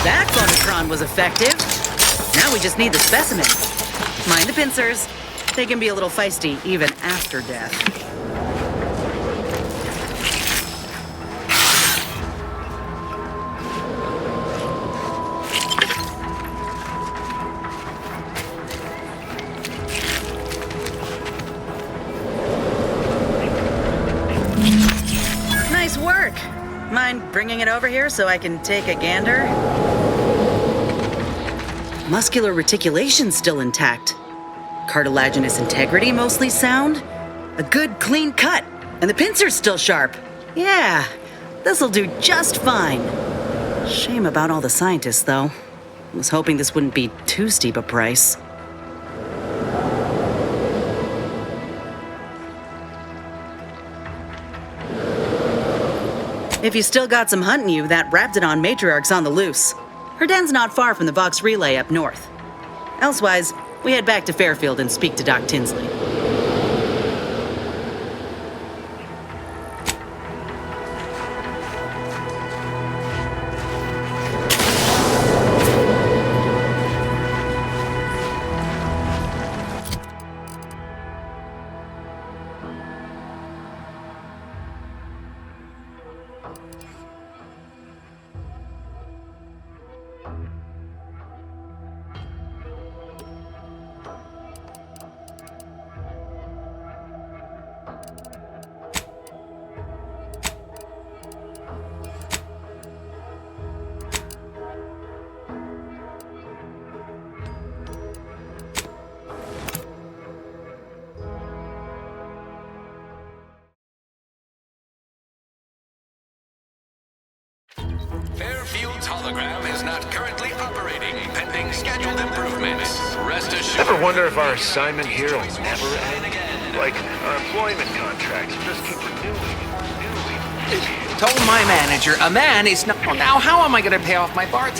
That phonotron was effective. Now we just need the specimen. Mind the pincers. They can be a little feisty even after death. Nice work. Mind bringing it over here so I can take a gander? Muscular reticulation's still intact. Cartilaginous integrity mostly sound. A good clean cut. And the pincer's still sharp. Yeah, this'll do just fine. Shame about all the scientists, though. Was hoping this wouldn't be too steep a price. If you still got some hunting you, that Raptidon matriarch's on the loose. Her den's not far from the Vox relay up north. Elsewise, we head back to Fairfield and speak to Doc Tinsley. Fairfield's hologram is not currently operating, pending scheduled improvements. Rest assured. Ever wonder if our assignment here will never end? Like our employment contracts just keep renewing. Told my manager, a man is not. Now, how am I going to pay off my bar?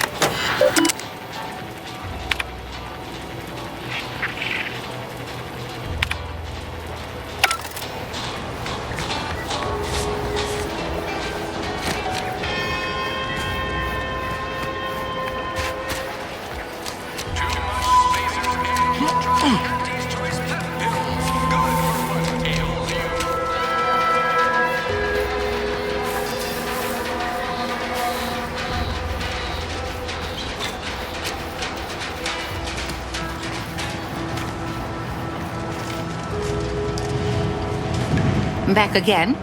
Back again?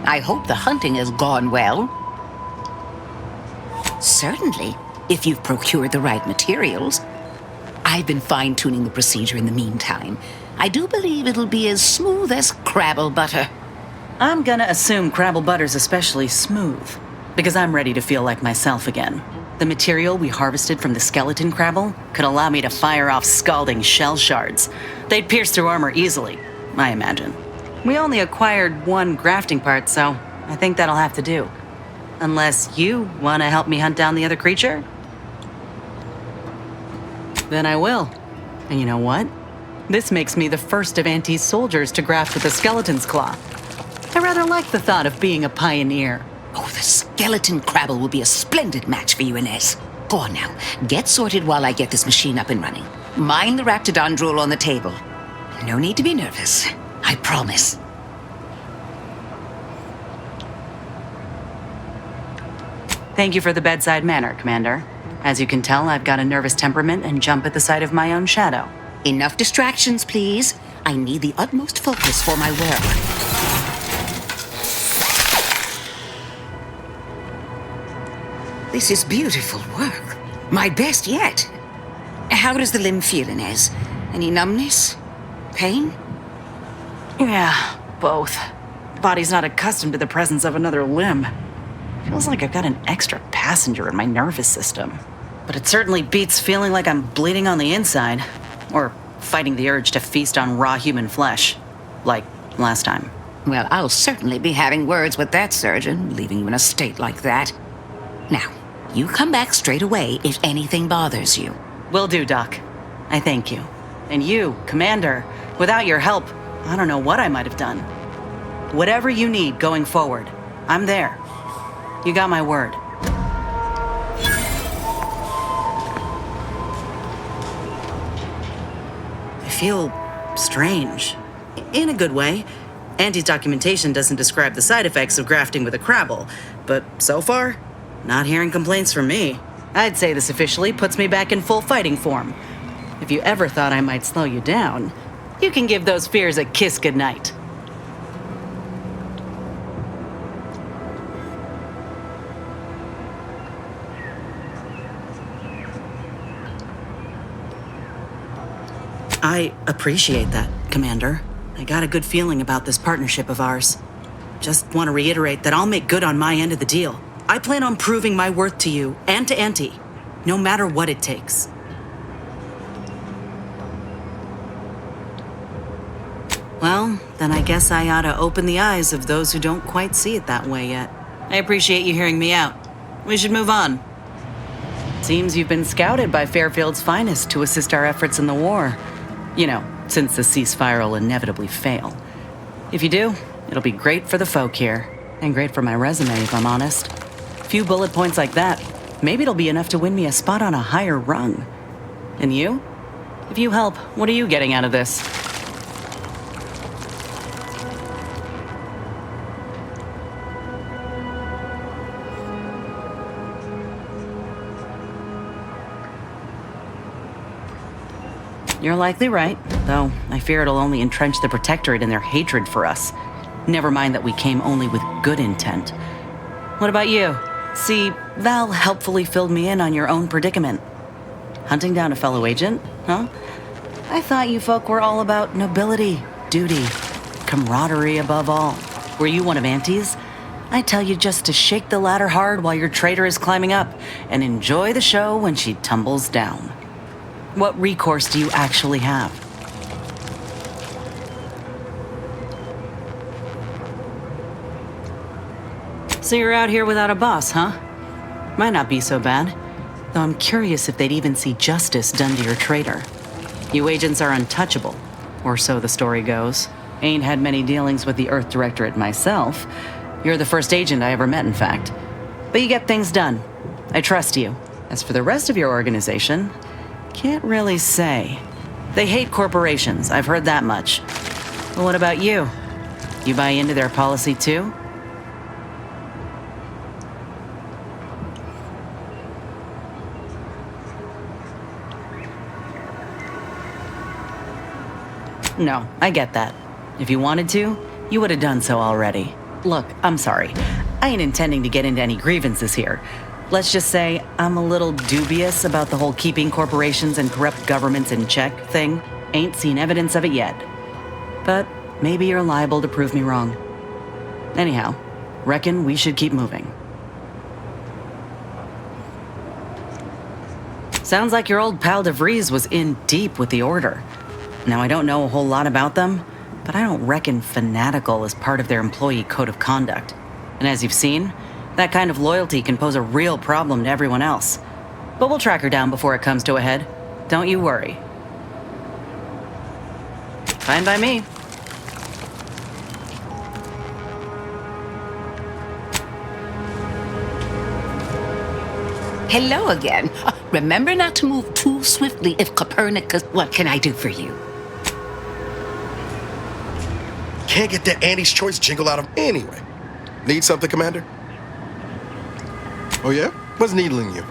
I hope the hunting has gone well. Certainly, if you've procured the right materials. I've been fine-tuning the procedure in the meantime. I do believe it'll be as smooth as crabble butter. I'm gonna assume crabble butter's especially smooth, because I'm ready to feel like myself again. The material we harvested from the skeleton crabble could allow me to fire off scalding shell shards. They'd pierce through armor easily, I imagine. We only acquired one grafting part, so I think that'll have to do. Unless you want to help me hunt down the other creature? Then I will. And you know what? This makes me the first of Auntie's soldiers to graft with a skeleton's claw. rather like the thought of being a pioneer. Oh, the skeleton crabble will be a splendid match for you, Inez. Go on now. Get sorted while I get this machine up and running. Mind the Raptidon drool on the table. No need to be nervous. I promise. Thank you for the bedside manner, Commander. As you can tell, I've got a nervous temperament and jump at the sight of my own shadow. Enough distractions, please. I need the utmost focus for my work. This is beautiful work. My best yet. How does the limb feel, Inez? Any numbness? Pain? Yeah, both. Body's not accustomed to the presence of another limb. Feels like I've got an extra passenger in my nervous system. But it certainly beats feeling like I'm bleeding on the inside. Or fighting the urge to feast on raw human flesh. Like last time. Well, I'll certainly be having words with that surgeon, leaving you in a state like that. Now, you come back straight away if anything bothers you. Will do, Doc. I thank you. And you, Commander, without your help, I don't know what I might have done. Whatever you need going forward, I'm there. You got my word. I feel strange. In a good way. Auntie's documentation doesn't describe the side effects of grafting with a crabble, but so far, not hearing complaints from me. I'd say this officially puts me back in full fighting form. If you ever thought I might slow you down, you can give those fears a kiss goodnight. I appreciate that, Commander. I got a good feeling about this partnership of ours. Just want to reiterate that I'll make good on my end of the deal. I plan on proving my worth to you and to Auntie, no matter what it takes. Well, then I guess I ought to open the eyes of those who don't quite see it that way yet. I appreciate you hearing me out. We should move on. Seems you've been scouted by Fairfield's finest to assist our efforts in the war. You know, since the ceasefire will inevitably fail. If you do, it'll be great for the folk here. And great for my resume, if I'm honest. A few bullet points like that, maybe it'll be enough to win me a spot on a higher rung. And you? If you help, what are you getting out of this? You're likely right, though I fear it'll only entrench the Protectorate in their hatred for us. Never mind that we came only with good intent. What about you? See, Val helpfully filled me in on your own predicament. Hunting down a fellow agent, huh? I thought you folk were all about nobility, duty, camaraderie above all. Were you one of Auntie's? I tell you just to shake the ladder hard while your traitor is climbing up, and enjoy the show when she tumbles down. What recourse do you actually have? So you're out here without a boss, huh? Might not be so bad. Though I'm curious if they'd even see justice done to your traitor. You agents are untouchable, or so the story goes. Ain't had many dealings with the Earth Directorate myself. You're the first agent I ever met, in fact. But you get things done. I trust you. As for the rest of your organization, can't really say. They hate corporations, I've heard that much. But what about you? You buy into their policy too? No, I get that. If you wanted to, you would have done so already. Look, I'm sorry. I ain't intending to get into any grievances here. Let's just say I'm a little dubious about the whole keeping corporations and corrupt governments in check thing. Ain't seen evidence of it yet. But maybe you're liable to prove me wrong. Anyhow, reckon we should keep moving. Sounds like your old pal DeVries was in deep with the Order. Now, I don't know a whole lot about them, but I don't reckon fanatical is part of their employee code of conduct. And as you've seen, that kind of loyalty can pose a real problem to everyone else. But we'll track her down before it comes to a head. Don't you worry. Fine by me. Hello again. Remember not to move too swiftly if Copernicus... What can I do for you? Can't get that Andy's Choice jingle out of anyway. Need something, Commander? Oh, yeah? What's needling you?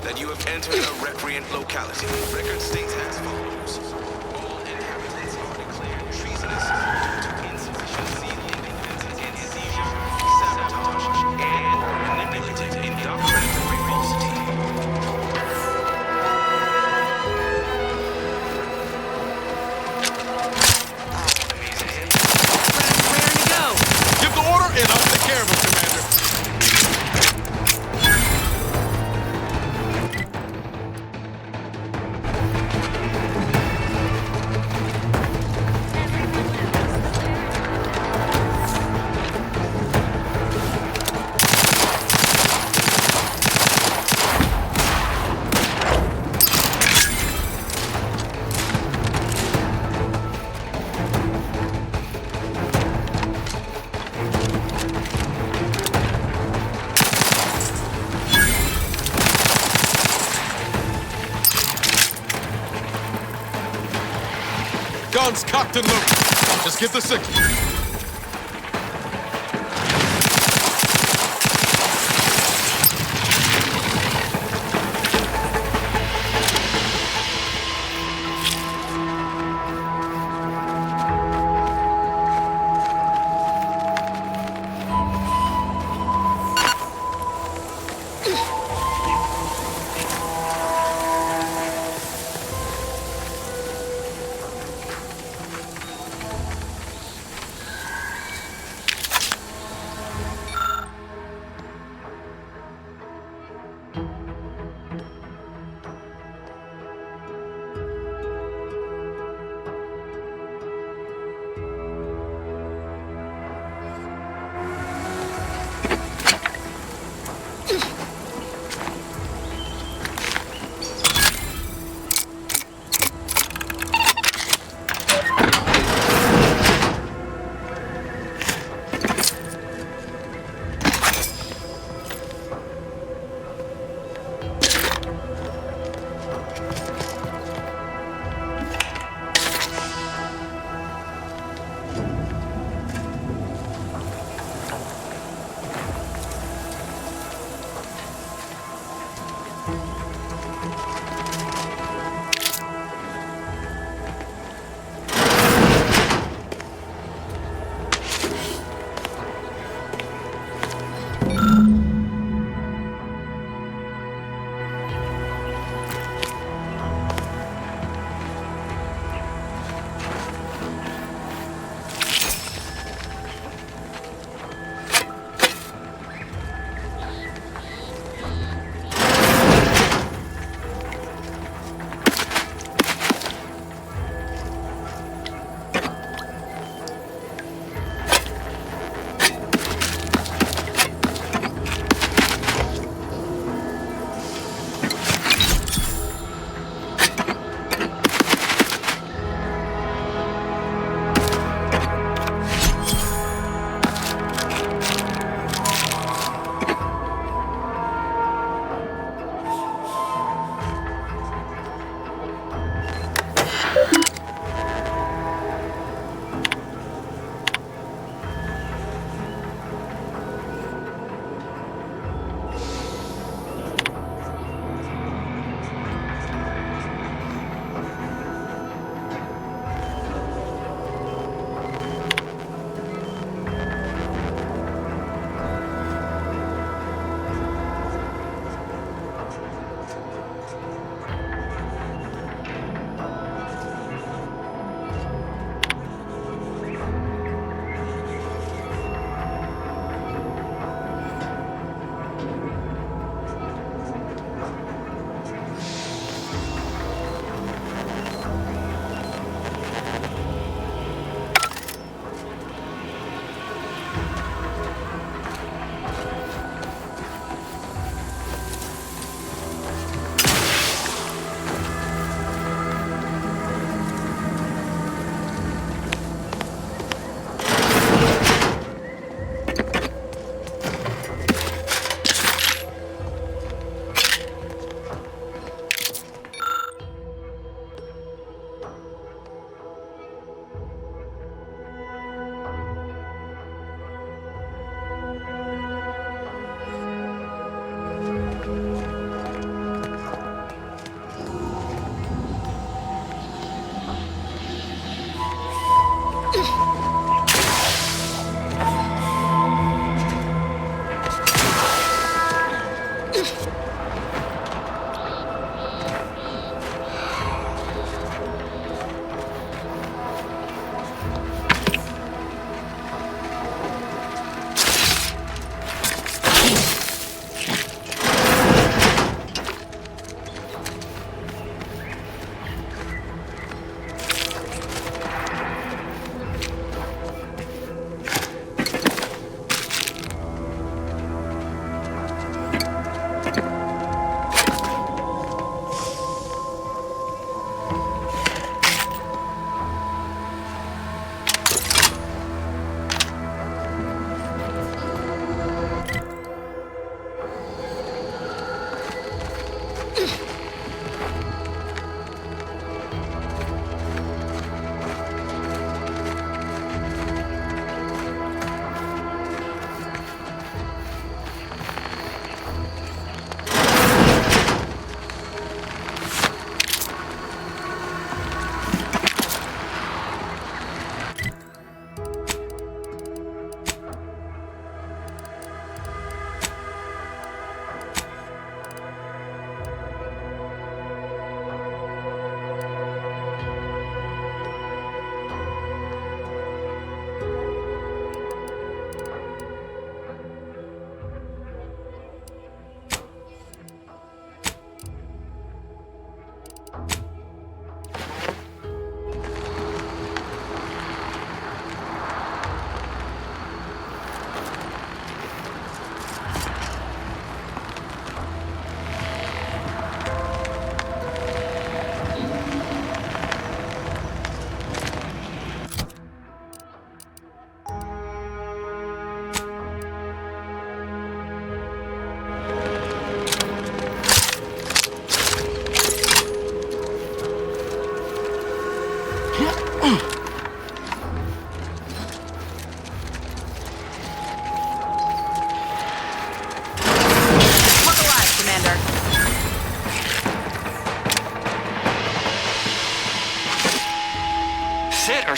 that you have entered a recreant locality. Record states as follows. All inhabitants are declared treasonous due to insufficiency, incompetence, and seizure, sabotage, and/or manipulative indoctrinatory falsity. Give the order and I'll take care of him, Commander. Guns cocked and loaded. Just get the signal.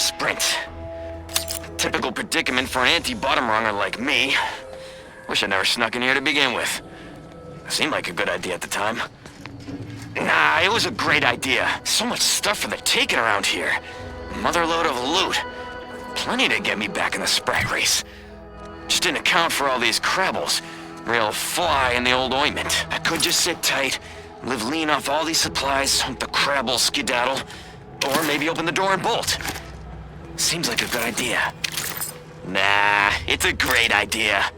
sprint. Typical predicament for an anti-bottom runger like me. Wish I never snuck in here to begin with. Seemed like a good idea at the time. Nah, it was a great idea. So much stuff for the taking around here. Motherload of loot. Plenty to get me back in the sprag race. Just didn't account for all these crabbles. Real fly in the old ointment. I could just sit tight, live lean off all these supplies, hope the crabble skedaddle, or maybe open the door and bolt. Seems like a good idea. Nah, it's a great idea.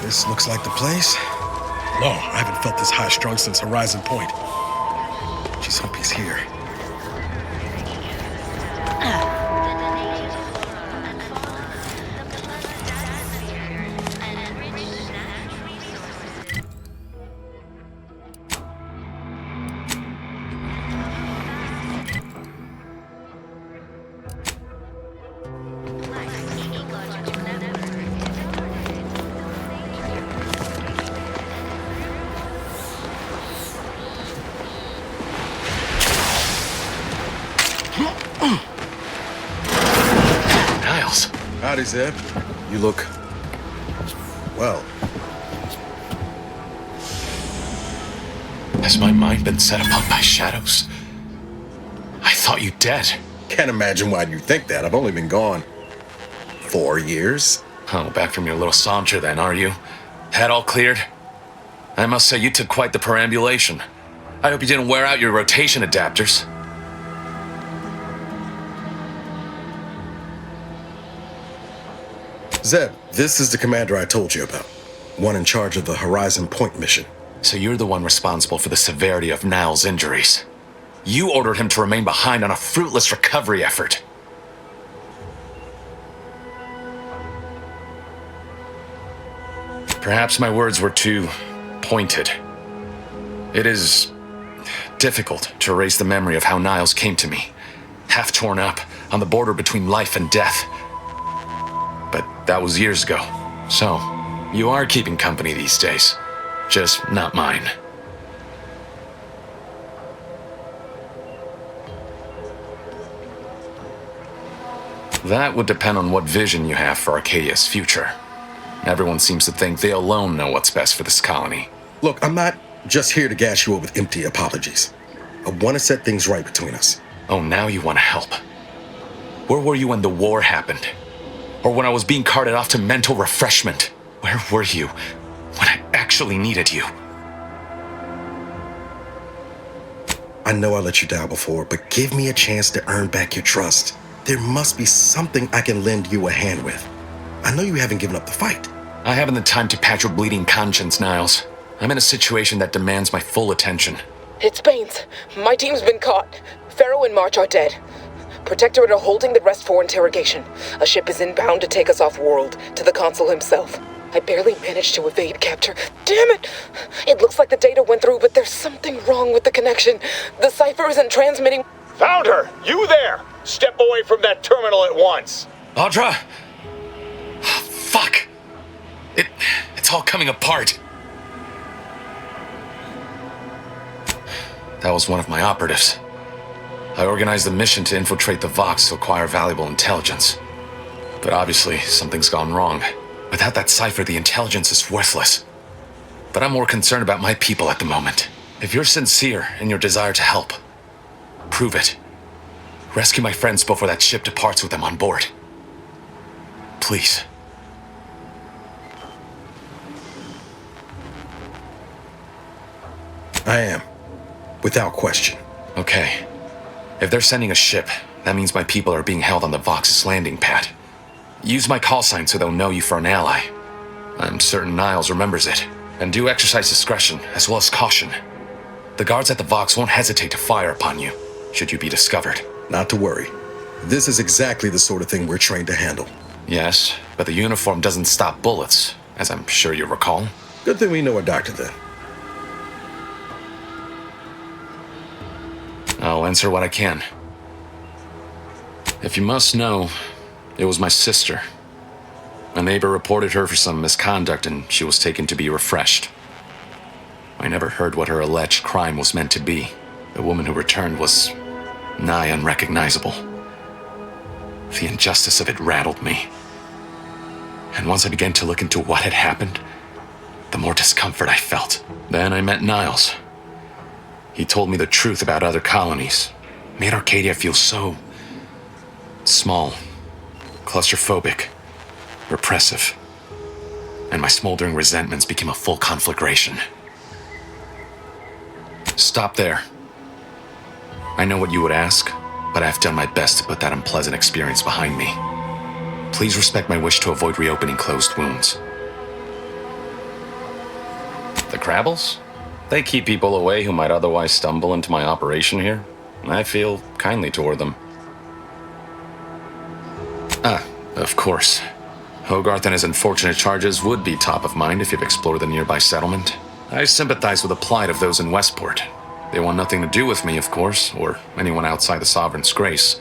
This looks like the place. No, I haven't felt this high-strung since Horizon Point. Just hope he's here. Howdy, Zeb. You look... well. Has my mind been set upon by shadows? I thought you dead. Can't imagine why you think that. I've only been gone 4 years. Oh, back from your little saunter then, are you? Head all cleared? I must say you took quite the perambulation. I hope you didn't wear out your rotation adapters. Zeb, this is the commander I told you about. One in charge of the Horizon Point mission. So you're the one responsible for the severity of Niall's injuries. You ordered him to remain behind on a fruitless recovery effort. Perhaps my words were too pointed. It is difficult to erase the memory of how Niles came to me, half torn up, on the border between life and death. But that was years ago. So, you are keeping company these days. Just not mine. That would depend on what vision you have for Arcadia's future. Everyone seems to think they alone know what's best for this colony. Look, I'm not just here to gas you up with empty apologies. I want to set things right between us. Oh, now you want to help. Where were you when the war happened? Or when I was being carted off to mental refreshment? Where were you when I actually needed you? I know I let you down before, but give me a chance to earn back your trust. There must be something I can lend you a hand with. I know you haven't given up the fight. I haven't the time to patch your bleeding conscience, Niles. I'm in a situation that demands my full attention. It's Baines. My team's been caught. Pharaoh and March are dead. Protectorate are holding the rest for interrogation. A ship is inbound to take us off-world, to the consul himself. I barely managed to evade capture. Damn it! It looks like the data went through, but there's something wrong with the connection. The cipher isn't transmitting. Found her! You there! Step away from that terminal at once! Audra! Fuck! It's all coming apart. That was one of my operatives. I organized a mission to infiltrate the Vox to acquire valuable intelligence. But obviously, something's gone wrong. Without that cipher, the intelligence is worthless. But I'm more concerned about my people at the moment. If you're sincere in your desire to help, prove it. Rescue my friends before that ship departs with them on board. Please. I am. Without question. Okay. If they're sending a ship, that means my people are being held on the Vox's landing pad. Use my call sign so they'll know you for an ally. I'm certain Niles remembers it. And do exercise discretion, as well as caution. The guards at the Vox won't hesitate to fire upon you, should you be discovered. Not to worry. This is exactly the sort of thing we're trained to handle. Yes, but the uniform doesn't stop bullets, as I'm sure you recall. Good thing we know a doctor then. I'll answer what I can. If you must know, it was my sister. A neighbor reported her for some misconduct and she was taken to be refreshed. I never heard what her alleged crime was meant to be. The woman who returned was nigh unrecognizable. The injustice of it rattled me. And once I began to look into what had happened, the more discomfort I felt. Then I met Niles. He told me the truth about other colonies. Made Arcadia feel so small, claustrophobic, repressive. And my smoldering resentments became a full conflagration. Stop there. I know what you would ask, but I've done my best to put that unpleasant experience behind me. Please respect my wish to avoid reopening closed wounds. The Crabbles? They keep people away who might otherwise stumble into my operation here. I feel kindly toward them. Of course. Hogarth and his unfortunate charges would be top of mind if you've explored the nearby settlement. I sympathize with the plight of those in Westport. They want nothing to do with me, of course, or anyone outside the Sovereign's grace,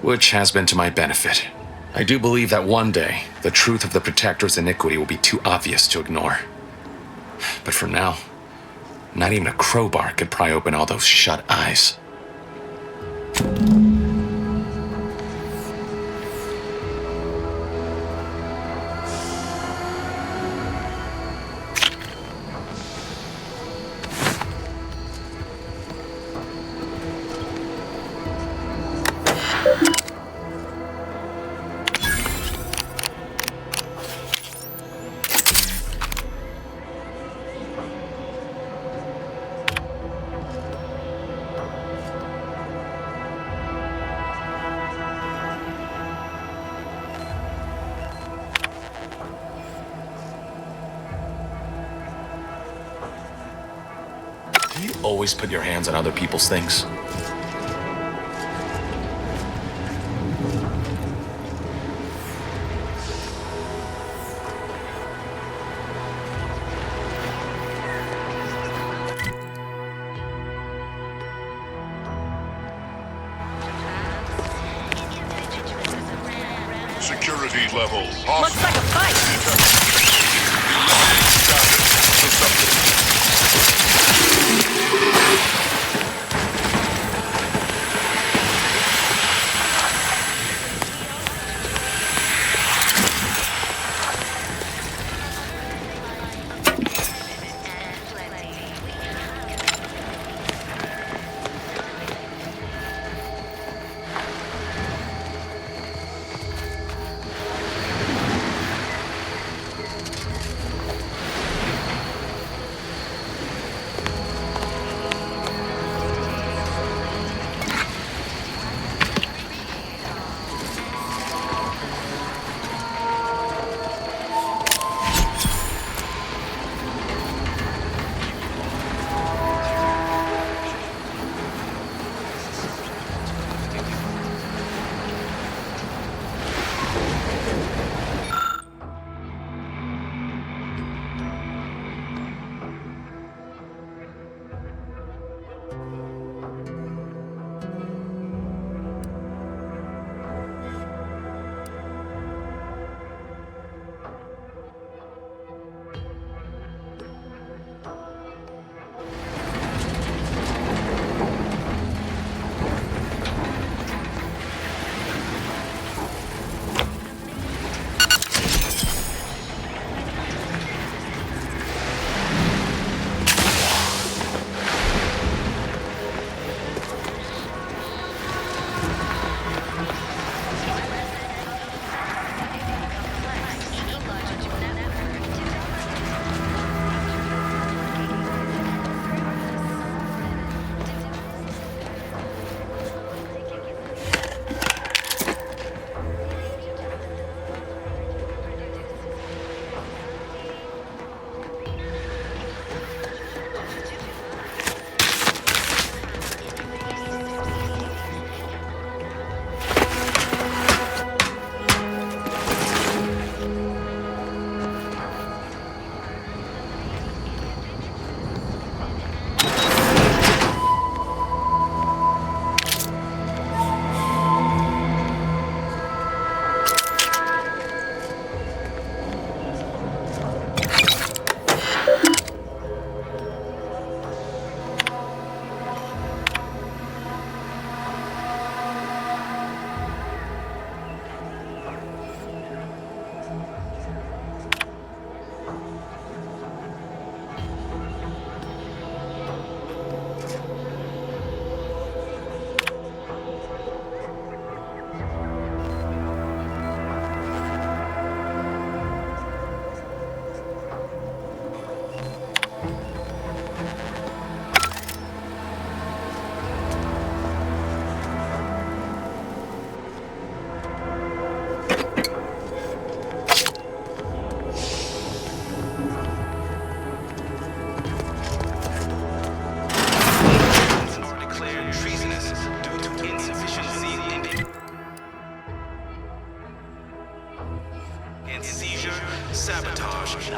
which has been to my benefit. I do believe that one day, the truth of the Protector's iniquity will be too obvious to ignore. But for now, not even a crowbar could pry open all those shut eyes. Always put your hands on other people's things. Security level. Looks like a fight.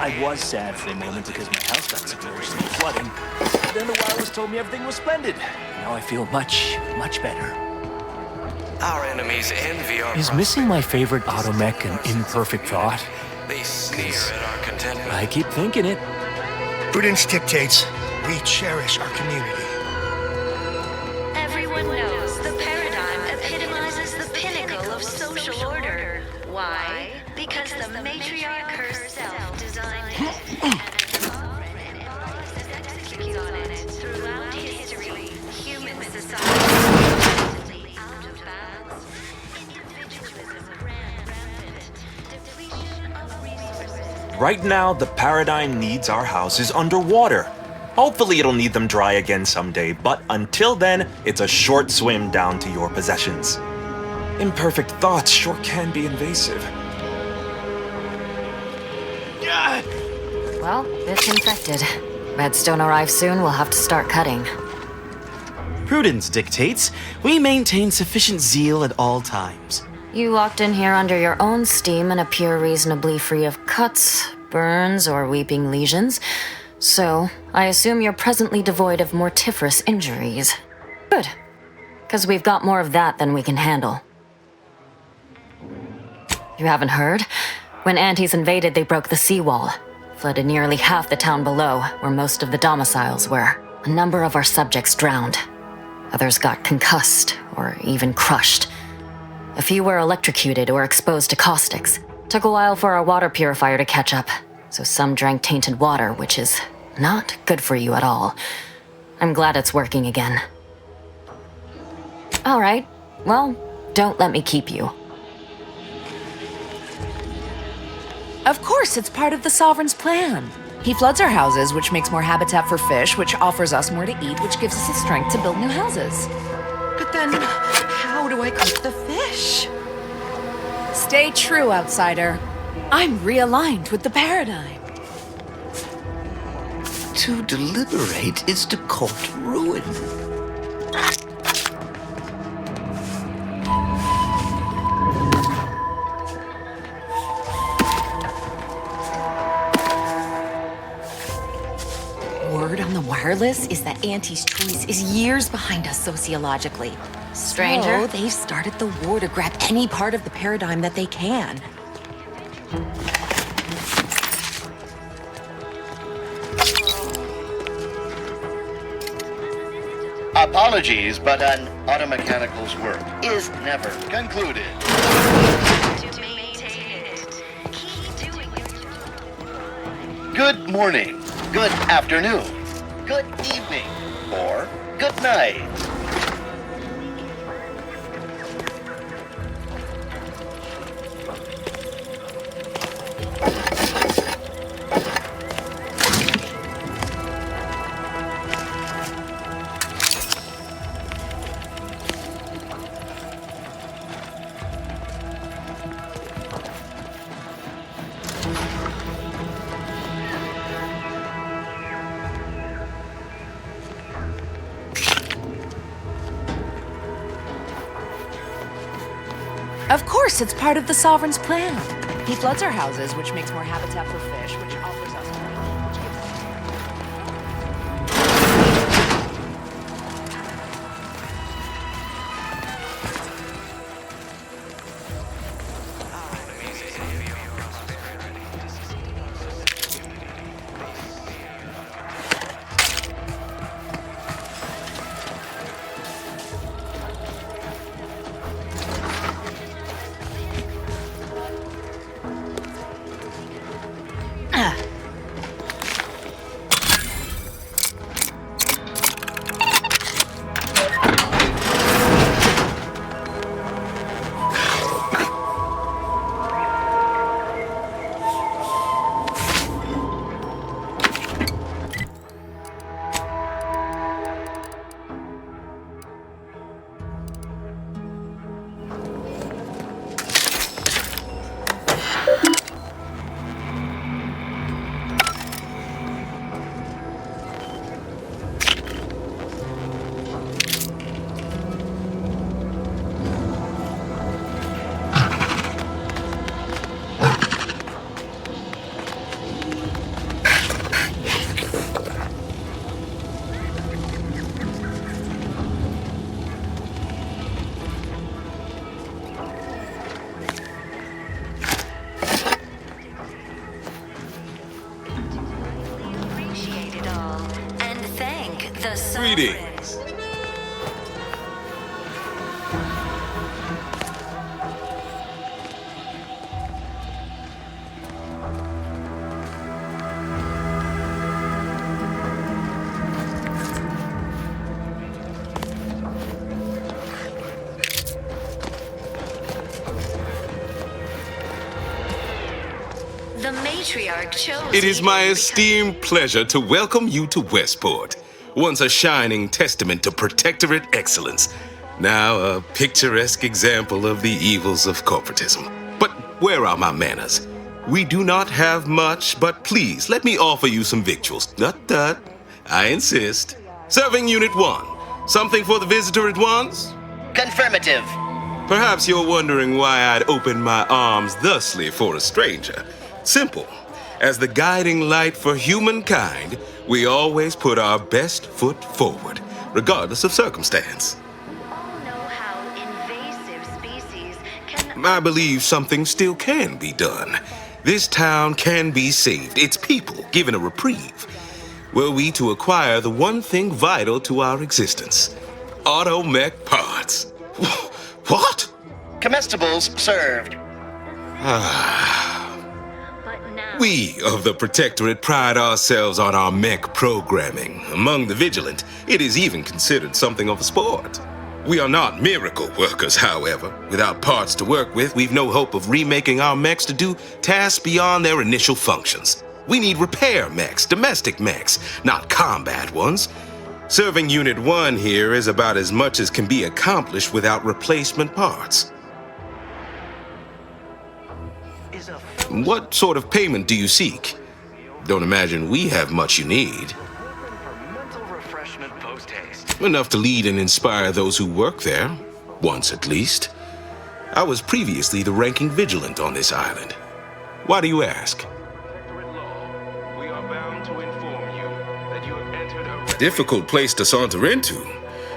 I was sad for a moment because my house got severely flooding. But then the wireless told me everything was splendid. Now I feel much, much better. Our enemies envy our Is missing my favorite automech an imperfect thought? They sneer at our contentment. I keep thinking it. Prudence dictates we cherish our community. Everyone knows the paradigm epitomizes the pinnacle of social order. Why? Because the matriarch herself designed it and executes on it throughout history. Human society is out of balance. Individualism ran rampant. Depletion of resources. Right now, the paradigm needs our houses underwater. Hopefully it'll need them dry again someday, but until then, it's a short swim down to your possessions. Imperfect thoughts sure can be invasive. Well, it's infected. Redstone arrives soon, we'll have to start cutting. Prudence dictates we maintain sufficient zeal at all times. You walked in here under your own steam and appear reasonably free of cuts, burns, or weeping lesions. So, I assume you're presently devoid of mortiferous injuries. Good. Because we've got more of that than we can handle. You haven't heard? When Antes invaded, they broke the seawall. Flooded nearly half the town below, where most of the domiciles were. A number of our subjects drowned. Others got concussed, or even crushed. A few were electrocuted or exposed to caustics. Took a while for our water purifier to catch up, so some drank tainted water, which is not good for you at all. I'm glad it's working again. All right, well, don't let me keep you. Of course, it's part of the Sovereign's plan. He floods our houses, which makes more habitat for fish, which offers us more to eat, which gives us the strength to build new houses. But then, how do I cook the fish? Stay true, outsider. I'm realigned with the paradigm. To deliberate is to court ruin. Word on the wireless is that Auntie's choice is years behind us sociologically. Stranger? So they've started the war to grab any part of the paradigm that they can. Apologies, but an automechanical's work is never concluded. Good morning, good afternoon, good evening, or good night. Of course, it's part of the Sovereign's plan. He floods our houses, which makes more habitat for fish, which offers us more to eat, which gives us... Greetings. The matriarch chose. It is my esteemed pleasure to welcome you to Westport, once a shining testament to Protectorate excellence, now a picturesque example of the evils of corporatism. But where are my manners? We do not have much, but please let me offer you some victuals. Tut. I insist. Serving Unit 1. Something for the visitor at once? Confirmative. Perhaps you're wondering why I'd open my arms thusly for a stranger. Simple. As the guiding light for humankind, we always put our best foot forward, regardless of circumstance. I believe something still can be done. This town can be saved, its people given a reprieve. Were we to acquire the one thing vital to our existence, automech parts. What? Comestibles served. We of the Protectorate pride ourselves on our mech programming. Among the vigilant, it is even considered something of a sport. We are not miracle workers, however. Without parts to work with, we've no hope of remaking our mechs to do tasks beyond their initial functions. We need repair mechs, domestic mechs, not combat ones. Serving Unit 1 here is about as much as can be accomplished without replacement parts. What sort of payment do you seek? Don't imagine we have much you need. Enough to lead and inspire those who work there, once at least. I was previously the ranking vigilant on this island. Why do you ask? Difficult place to saunter into.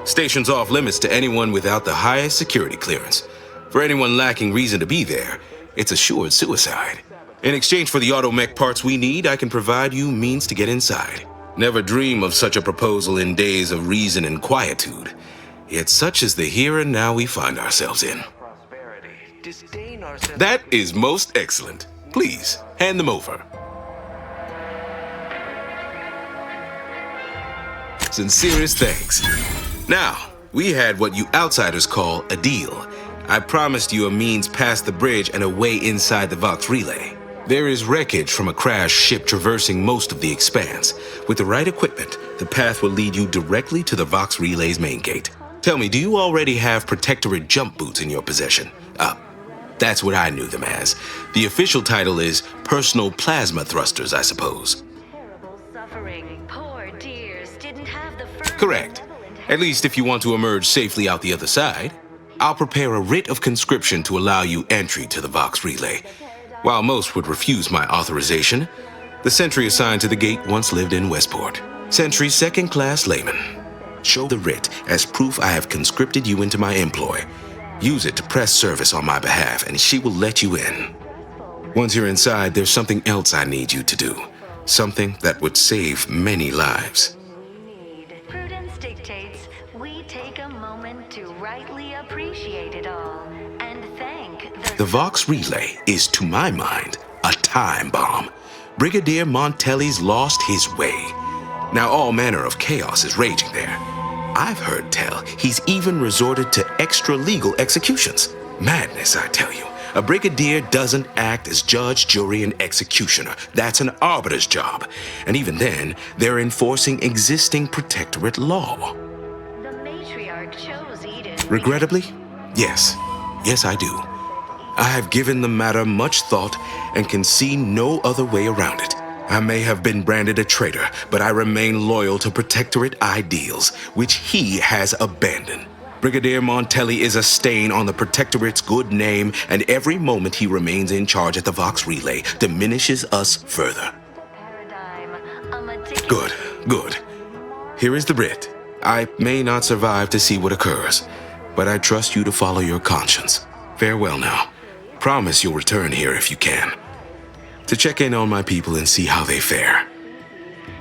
Station's off limits to anyone without the highest security clearance. For anyone lacking reason to be there, it's assured suicide. In exchange for the automech parts we need, I can provide you means to get inside. Never dream of such a proposal in days of reason and quietude. Yet such is the here and now we find ourselves in. That is most excellent. Please, hand them over. Sincerest thanks. Now, we had what you outsiders call a deal. I promised you a means past the bridge and a way inside the Vox relay. There is wreckage from a crashed ship traversing most of the expanse. With the right equipment, the path will lead you directly to the Vox relay's main gate. Tell me, do you already have Protectorate jump boots in your possession? That's what I knew them as. The official title is Personal Plasma Thrusters, I suppose. Correct. At least if you want to emerge safely out the other side. I'll prepare a writ of conscription to allow you entry to the Vox relay. While most would refuse my authorization, the sentry assigned to the gate once lived in Westport. Sentry second-class layman. Show the writ as proof I have conscripted you into my employ. Use it to press service on my behalf, and she will let you in. Once you're inside, there's something else I need you to do. Something that would save many lives. Prudence dictates we take a moment to rightly appreciate it all and thank The Vox relay is, to my mind, a time bomb. Brigadier Montelli's lost his way. Now all manner of chaos is raging there. I've heard tell he's even resorted to extra-legal executions. Madness, I tell you. A brigadier doesn't act as judge, jury, and executioner. That's an arbiter's job. And even then, they're enforcing existing Protectorate law. the matriarch chose Eden. Regrettably, yes. Yes, I do. I have given the matter much thought and can see no other way around it. I may have been branded a traitor, but I remain loyal to Protectorate ideals, which he has abandoned. Brigadier Montelli is a stain on the Protectorate's good name, and every moment he remains in charge at the Vox relay diminishes us further. Good. Here is the writ. I may not survive to see what occurs, but I trust you to follow your conscience. Farewell now. Promise you'll return here if you can, to check in on my people and see how they fare.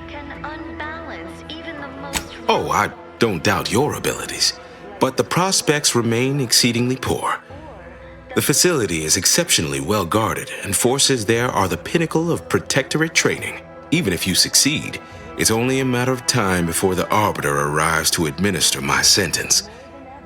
Can unbalance even the most Oh, I don't doubt your abilities, but the prospects remain exceedingly poor. The facility is exceptionally well guarded, and forces there are the pinnacle of protectorate training. Even if you succeed, it's only a matter of time before the Arbiter arrives to administer my sentence.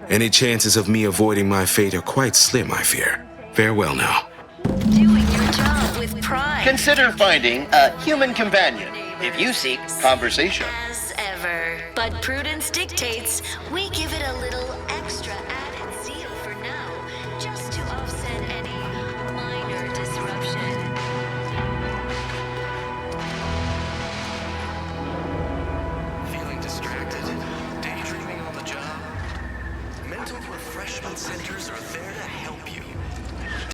Any chances of me avoiding my fate are quite slim, I fear. Farewell now. Doing your job with pride. Consider finding a human companion if you seek conversation. As ever. But prudence dictates we give it a little extra added zeal for now, just to offset any minor disruption. Feeling distracted? Daydreaming on the job? Mental refreshment centers are there to help you.